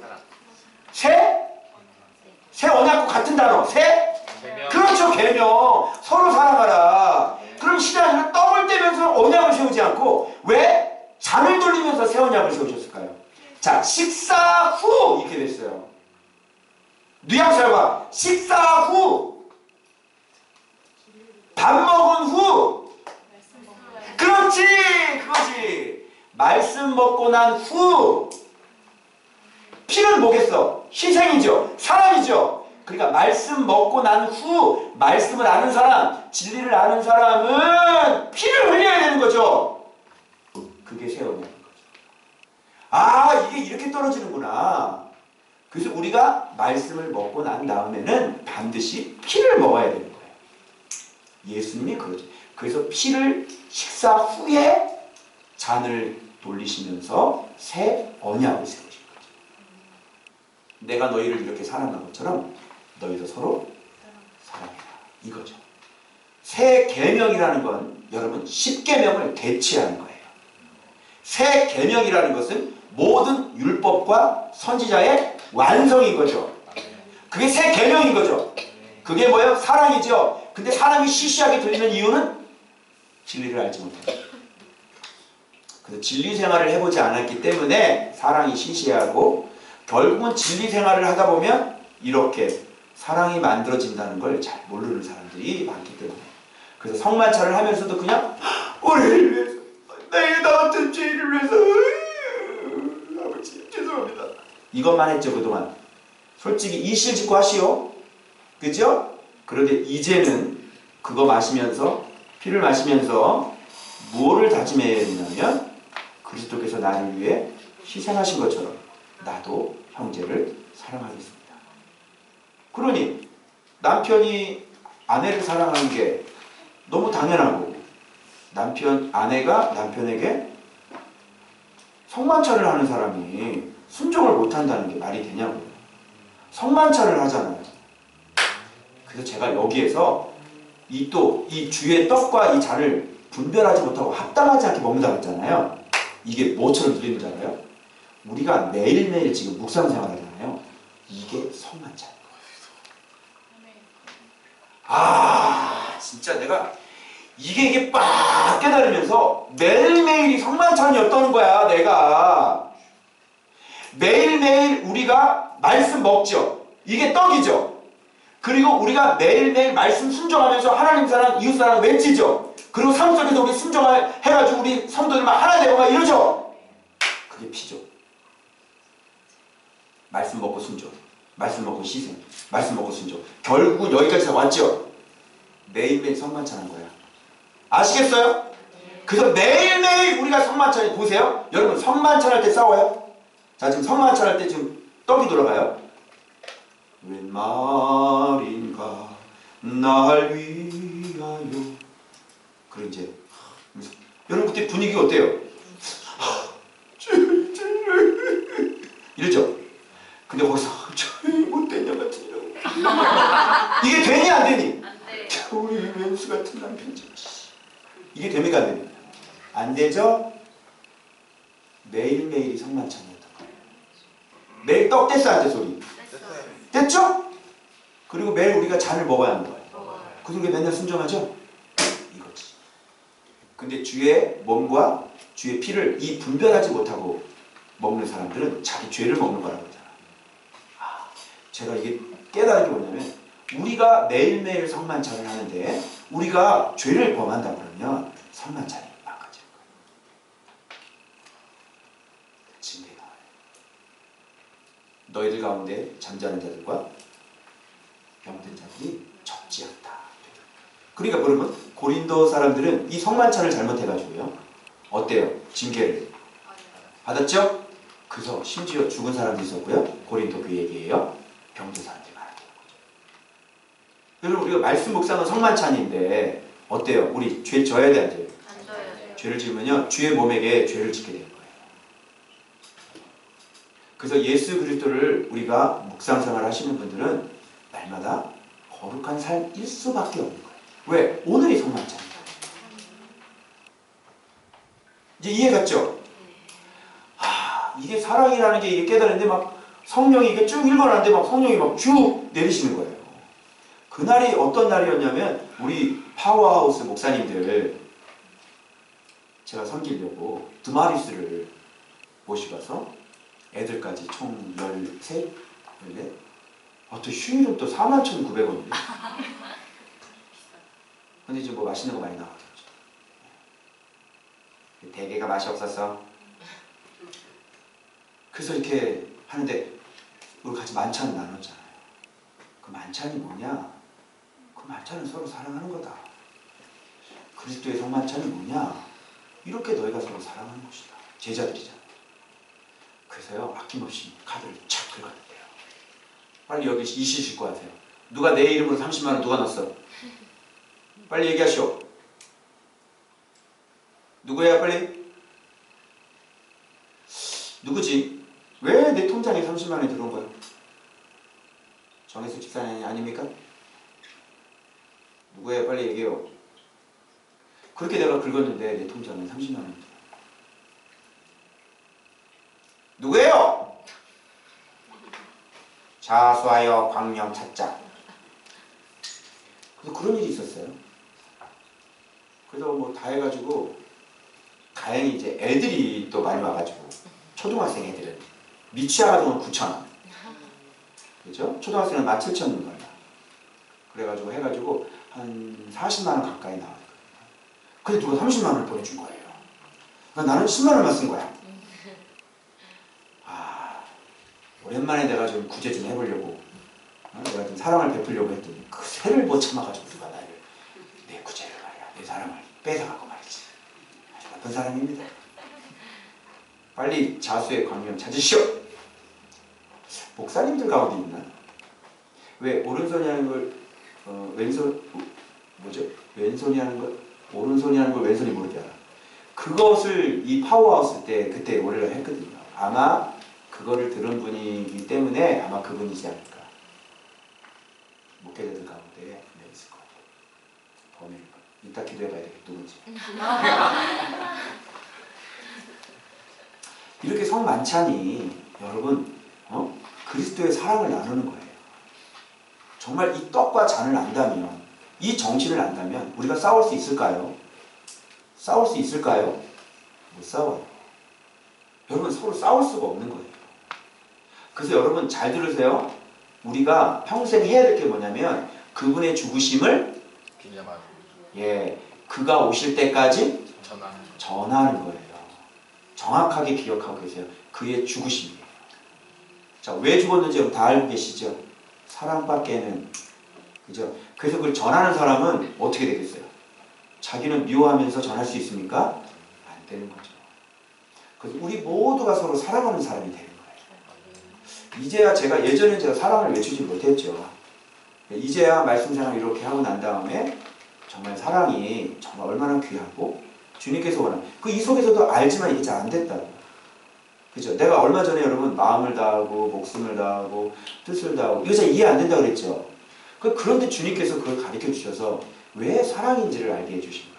새? 새 언약과 같은 단어. 새? 그렇죠. 계명. 식사 후, 밥 먹은 후. 그렇지, 그거지. 말씀 먹고 난 후. 피는 뭐겠어? 희생이죠. 사람이죠. 그러니까 말씀 먹고 난 후 말씀을 아는 사람, 진리를 아는 사람은 피를 흘려야 되는 거죠. 그게 세원이라는 거죠. 아, 이게 이렇게 떨어지는구나. 그래서 우리가 말씀을 먹고 난 다음에는 반드시 피를 먹어야 되는 거예요. 예수님이 그러죠. 그래서 피를 식사 후에 잔을 돌리시면서 새 언약을 세우신 거죠. 내가 너희를 이렇게 사랑한 것처럼 너희도 서로 사랑해라. 이거죠. 새 계명이라는 건 여러분 10계명을 대체하는 거예요. 새 계명이라는 것은 모든 율법과 선지자의 완성인 거죠. 그게 새 계명인 거죠. 그게 뭐예요? 사랑이죠. 근데 사랑이 시시하게 들리는 이유는 진리를 알지 못해요. 그래서 진리 생활을 해보지 않았기 때문에 사랑이 시시하고 결국은 진리 생활을 하다 보면 이렇게 사랑이 만들어진다는 걸 잘 모르는 사람들이 많기 때문에 그래서 성만찬을 하면서도 그냥 우리를 위해서 내가 나 같은 죄인을 위해서 아버지 죄송합니다 이것만 했죠 그동안. 솔직히 이실 짓고 하시오. 그죠? 그런데 이제는 그거 마시면서 피를 마시면서 무엇을 다짐해야 되냐면 그리스도께서 나를 위해 희생하신 것처럼 나도 형제를 사랑하겠습니다. 그러니 남편이 아내를 사랑하는 게 너무 당연하고 아내가 남편에게 성만찬을 하는 사람이 순종을 못한다는 게 말이 되냐고요. 성만찬을 하잖아요. 그래서 제가 여기에서 이 주의 떡과 이 잔을 분별하지 못하고 합당하지 않게 먹는다고 했잖아요. 이게 뭐처럼 들리는 줄 알아요? 우리가 매일매일 지금 묵상생활 하잖아요. 이게 성만찬. 아, 진짜 내가 이게 빡 깨달으면서 매일매일이 성만찬이었다는 거야. 내가 매일매일 우리가 말씀 먹죠. 이게 떡이죠. 그리고 우리가 매일매일 말씀 순종하면서 하나님 사랑, 이웃 사랑 외치죠. 그리고 삶 속에서 우리 순종해가지고 우리 성도들만 하나 되고 막 이러죠. 그게 피죠. 말씀 먹고 순종, 말씀 먹고 희생, 말씀 먹고 순종. 결국은 여기까지 다 왔죠. 매일매일 성만찬한 거야. 아시겠어요? 그래서 매일매일 우리가 성만찬, 보세요. 여러분 성만찬할 때 싸워요? 자, 지금 성만찬할 때 지금 떡이 돌아가요. 웬 말인가 날 위하여. 그리고 이제 여러분 그때 분위기 어때요? 이러죠? 근데 거기서 저희 못된 년 같은 이런 이게 되니 안 되니? 안 돼. 우리 왼수 같은 남편 이게 됩니까 안 됩니까? 안 되죠? 매일매일이 성만찬이었던 거예요. 매일 떡 뗐어 안 뗐어 소리? 됐죠? 그리고 매일 우리가 잔을 먹어야 하는 거예요. 그래서 우리가 맨날 순종하죠? 이거지. 근데 주의 몸과 주의 피를 이 분별하지 못하고 먹는 사람들은 자기 죄를 먹는 거라고 그러잖아. 아, 제가 이게 깨달은 게 뭐냐면 우리가 매일매일 성만찬을 하는데 우리가 죄를 범한다 그러면 성만찬이 망가지는 거예요. 징계 나와요. 너희들 가운데 잠자는 자들과 병든 자들이 적지 않다. 그러니까 그러면 고린도 사람들은 이 성만찬을 잘못해가지고요. 어때요? 징계를 받았죠? 그래서 심지어 죽은 사람도 있었고요. 고린도 교회에게요. 병든 사람들이 많았던 거죠. 그래서 우리가 말씀 묵상은 성만찬인데 어때요? 우리 죄 져야 돼 안 져요? 안 져요. 죄를 지으면요. 주의 몸에게 죄를 짓게 되는 거예요. 그래서 예수 그리스도를 우리가 묵상생활 하시는 분들은 날마다 거룩한 삶일 수밖에 없는 거예요. 왜? 오늘이 성만찬이에요. 이제 이해갔죠? 이게 사랑이라는 게 이게 깨달았는데 막 성령이 이게 쭉 읽어놨는데 막 성령이 막 쭉 내리시는 거예요. 그날이 어떤 날이었냐면 우리 파워하우스 목사님들 제가 섬기려고 드마리스를 모시고 가서 애들까지 총 13, 14 또 휴일은 또 41,900원이네. 근데 이제 뭐 맛있는 거 많이 나왔겠죠. 대게가 맛이 없었어. 그래서 이렇게 하는데 우리 같이 만찬 나눴잖아요. 그 만찬이 뭐냐? 그 만찬은 서로 사랑하는 거다. 그리스도의 성만찬이 뭐냐? 이렇게 너희가 서로 사랑하는 것이다. 제자들이잖아요. 그래서요, 아낌없이 카드를 착 긁었는데요. 빨리 여기 이시실 거 같아요. 누가 내 이름으로 30만 원 누가 넣었어? 빨리 얘기하시오. 누구야 빨리? 누구지? 왜 내 통장에 30만 원이 들어온 거야? 정혜숙 집사님 아닙니까? 누구야 빨리 얘기해요. 그렇게 내가 긁었는데 내 통장에 30만 원이 들어온 거야. 누구예요? 자수하여 광명 찾자. 그래서 그런 일이 있었어요. 그래서 뭐 다 해가지고 다행히 이제 애들이 또 많이 와가지고 초등학생 애들은 미취학 아동은 9,000원, 그죠? 초등학생은 17,000원 걸려. 그래가지고 해가지고 한 40만 원 가까이 나왔거든요. 근데 누가 30만 원을 보내준 거예요. 나는 10만 원만 쓴 거야. 오랜만에 내가 좀 구제 좀 해보려고, 내가 좀 사랑을 베풀려고 했더니 그 새를 못 참아가지고 누가 나를 내 구제를 말이야, 내 사랑을 뺏어갖고 말이지. 아주 나쁜 사람입니다. 빨리 자수의 광명 찾으시오. 목사님들 가운데 있나? 왜 오른손이 하는 걸 왼손 뭐죠? 왼손이 하는 걸 오른손이 하는 걸 왼손이 모르게 알아. 그것을 이 파워하우스 때 그때 노래를 했거든요. 아마 그거를 들은 분이기 때문에 아마 그분이지 않을까. 목회자들 가운데 분명히 있을 것 같아요. 범인을 이따 기도해봐야 되겠다. 누군지. 이렇게 성만찬이 여러분 그리스도의 사랑을 나누는 거예요. 정말 이 떡과 잔을 안다면, 이 정신을 안다면 우리가 싸울 수 있을까요? 싸울 수 있을까요? 못 싸워요. 여러분 서로 싸울 수가 없는 거예요. 그래서 여러분 잘 들으세요. 우리가 평생 해야 될 게 뭐냐면 그분의 죽으심을 그가 오실 때까지 전하는 거예요. 정확하게 기억하고 계세요. 그의 죽으심이에요. 자, 왜 죽었는지 여러분 다 알고 계시죠? 사랑밖에는, 그죠? 그래서 그걸 전하는 사람은 어떻게 되겠어요? 자기는 미워하면서 전할 수 있습니까? 안 되는 거죠. 그래서 우리 모두가 서로 사랑하는 사람이 되는 거예요. 이제야 예전엔 제가 사랑을 외치지 못했죠. 이제야 말씀생활 이렇게 하고 난 다음에 정말 사랑이 정말 얼마나 귀하고 주님께서 원하는 이 속에서도 알지만 이게 잘 안 됐다고. 그죠? 내가 얼마 전에 여러분 마음을 다하고 목숨을 다하고 뜻을 다하고 이거 잘 이해 안 된다고 그랬죠. 그런데 주님께서 그걸 가르쳐 주셔서 왜 사랑인지를 알게 해주신 거예요.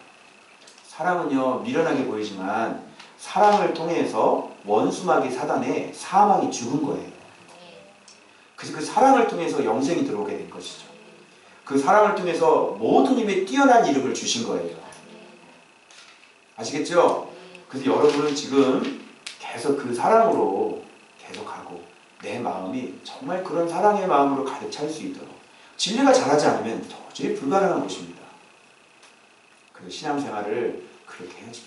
사랑은요 미련하게 보이지만 사랑을 통해서 원수마귀 사단의 사망이 죽은 거예요. 그래서 그 사랑을 통해서 영생이 들어오게 된 것이죠. 그 사랑을 통해서 모든 힘에 뛰어난 이름을 주신 거예요. 아시겠죠? 그래서 여러분은 지금 계속 그 사랑으로 계속하고 내 마음이 정말 그런 사랑의 마음으로 가득 찰 수 있도록 진리가 잘하지 않으면 도저히 불가능한 것입니다. 그래서 신앙생활을 그렇게 해야지.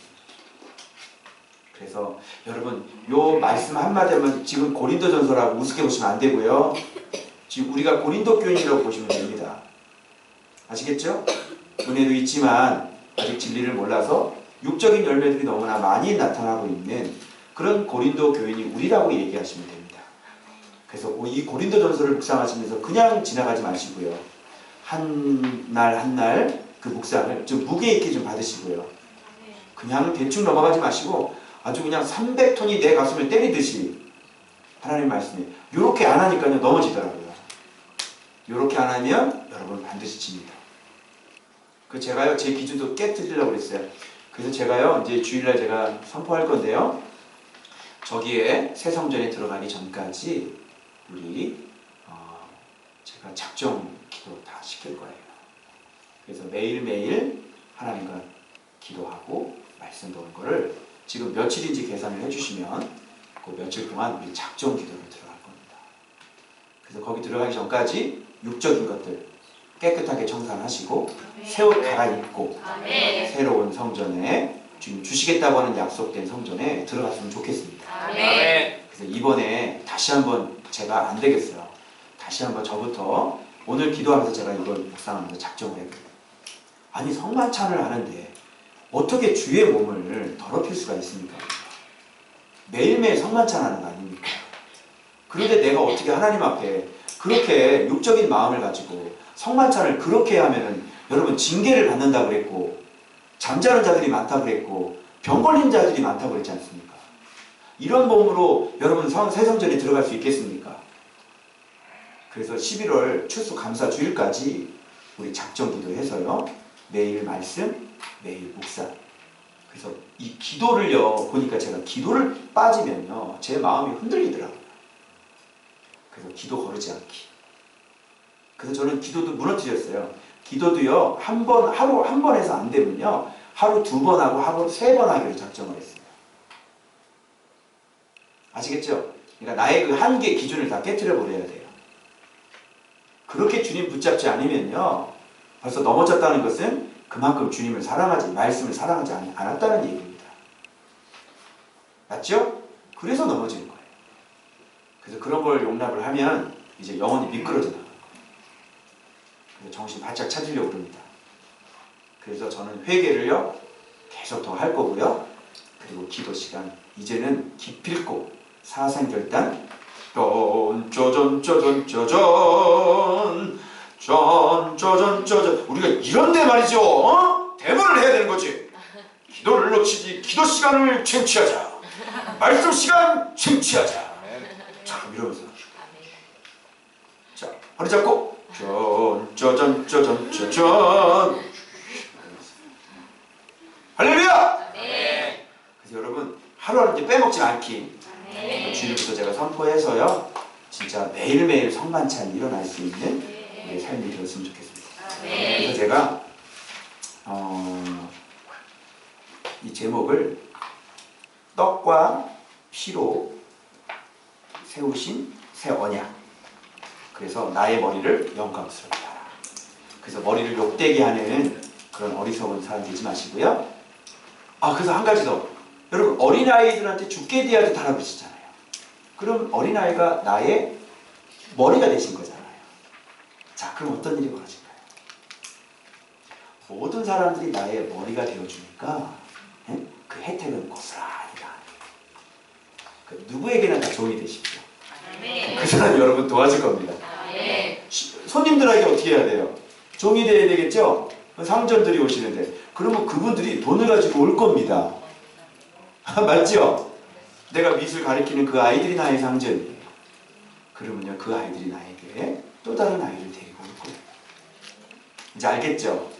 그래서 여러분 요 말씀 한마디 하면 지금 고린도전서라고 우습게 보시면 안 되고요. 지금 우리가 고린도 교인이라고 보시면 됩니다. 아시겠죠? 은혜도 있지만 아직 진리를 몰라서 육적인 열매들이 너무나 많이 나타나고 있는 그런 고린도 교인이 우리라고 얘기하시면 됩니다. 그래서 이 고린도전서를 묵상하시면서 그냥 지나가지 마시고요. 한 날 한 날 그 묵상을 좀 무게 있게 좀 받으시고요. 그냥 대충 넘어가지 마시고 아주 그냥 300톤이 내 가슴을 때리듯이 하나님 말씀이 이렇게 안 하니까요 넘어지더라고요. 이렇게 안 하면 여러분 반드시 집니다. 제가요 제 기준도 깨뜨리려고 그랬어요. 그래서 제가요 이제 주일날 제가 선포할 건데요. 저기에 새 성전에 들어가기 전까지 우리 제가 작정 기도 다 시킬 거예요. 그래서 매일매일 하나님과 기도하고 말씀 보는 거를 지금 며칠인지 계산을 해주시면 그 며칠 동안 우리 작정 기도를 들어갈 겁니다. 그래서 거기 들어가기 전까지 육적인 것들 깨끗하게 청산하시고 새 옷 갈아입고 새로운 성전에 주님 주시겠다고 하는 약속된 성전에 들어갔으면 좋겠습니다. 그래서 이번에 다시 한번 제가 안 되겠어요. 다시 한번 저부터 오늘 기도하면서 제가 이걸 묵상하면서 작정을 했거든요. 아니 성만찬을 하는데 어떻게 주의 몸을 더럽힐 수가 있습니까? 매일매일 성만찬 하는 거 아닙니까? 그런데 내가 어떻게 하나님 앞에 그렇게 육적인 마음을 가지고 성만찬을 그렇게 하면은 여러분 징계를 받는다고 그랬고 잠자는 자들이 많다고 그랬고 병 걸린 자들이 많다고 그랬지 않습니까? 이런 몸으로 여러분 새 성전에 들어갈 수 있겠습니까? 그래서 11월 추수감사주일까지 우리 작정 기도해서요. 매일 말씀, 매일 묵상. 그래서 이 기도를요. 보니까 제가 기도를 빠지면요. 제 마음이 흔들리더라고요. 그래서 기도 거르지 않기. 그래서 저는 기도도 무너뜨렸어요. 기도도요. 하루 한 번 해서 안 되면요. 하루 2번 하고 하루 3번 하기로 작정을 했어요. 아시겠죠? 그러니까 나의 그 한계 기준을 다 깨트려 버려야 돼요. 그렇게 주님 붙잡지 않으면요. 벌써 넘어졌다는 것은 그만큼 주님을 사랑하지, 말씀을 사랑하지 않았다는 얘기입니다. 맞죠? 그래서 넘어지는 거예요. 그래서 그런 걸 용납을 하면 이제 영혼이 미끄러져 나가요. 그래서 정신 바짝 차리려고 그럽니다. 그래서 저는 회개를요, 계속 더 할 거고요. 그리고 기도 시간, 이제는 기필코 사상결단, 쫀 우리가 이런데 말이죠. 대본을 해야 되는 거지. 기도를 놓치지 기도 시간을 쟁취하자. 말씀 시간 쟁취하자. 참 이러면서 자 허리 잡고 쫀 할렐루야. 그래서 여러분 하루하루 이제 빼먹지 않기. 주일부터 제가 선포해서요. 진짜 매일매일 성만찬이 일어날 수 있는 우리의 삶이 되었으면 좋겠습니다. 그래서 제가 이 제목을 떡과 피로 세우신 새 언약. 그래서 나의 머리를 영광스럽게 하라. 그래서 머리를 욕되게 하는 그런 어리석은 사람 되지 마시고요. 그래서 한 가지 더. 여러분 어린아이들한테 죽게 대하듯 하라 그러시잖아요. 그럼 어린아이가 나의 머리가 되신 거잖아요. 자, 그럼 어떤 일이 벌어질까요? 모든 사람들이 나의 머리가 되어주니까 그 혜택은 고스란히 다. 누구에게나 다 종이 되십시오. 그 사람 여러분 도와줄 겁니다. 손님들에게 어떻게 해야 돼요? 종이 돼야 되겠죠? 상전들이 오시는데 그러면 그분들이 돈을 가지고 올 겁니다. 맞죠? 내가 미술 가르치는 그 아이들이 나의 상전이에요. 그러면요 그 아이들이 나에게 또 다른 아이를 데리고 올 거예요. 이제 알겠죠?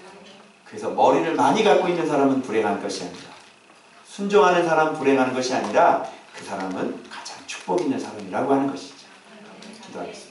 그래서 머리를 많이 갖고 있는 사람은 불행한 것이 아니라 순종하는 사람 불행한 것이 아니라 그 사람은 가장 축복 있는 사람이라고 하는 것이죠. 기도하겠습니다.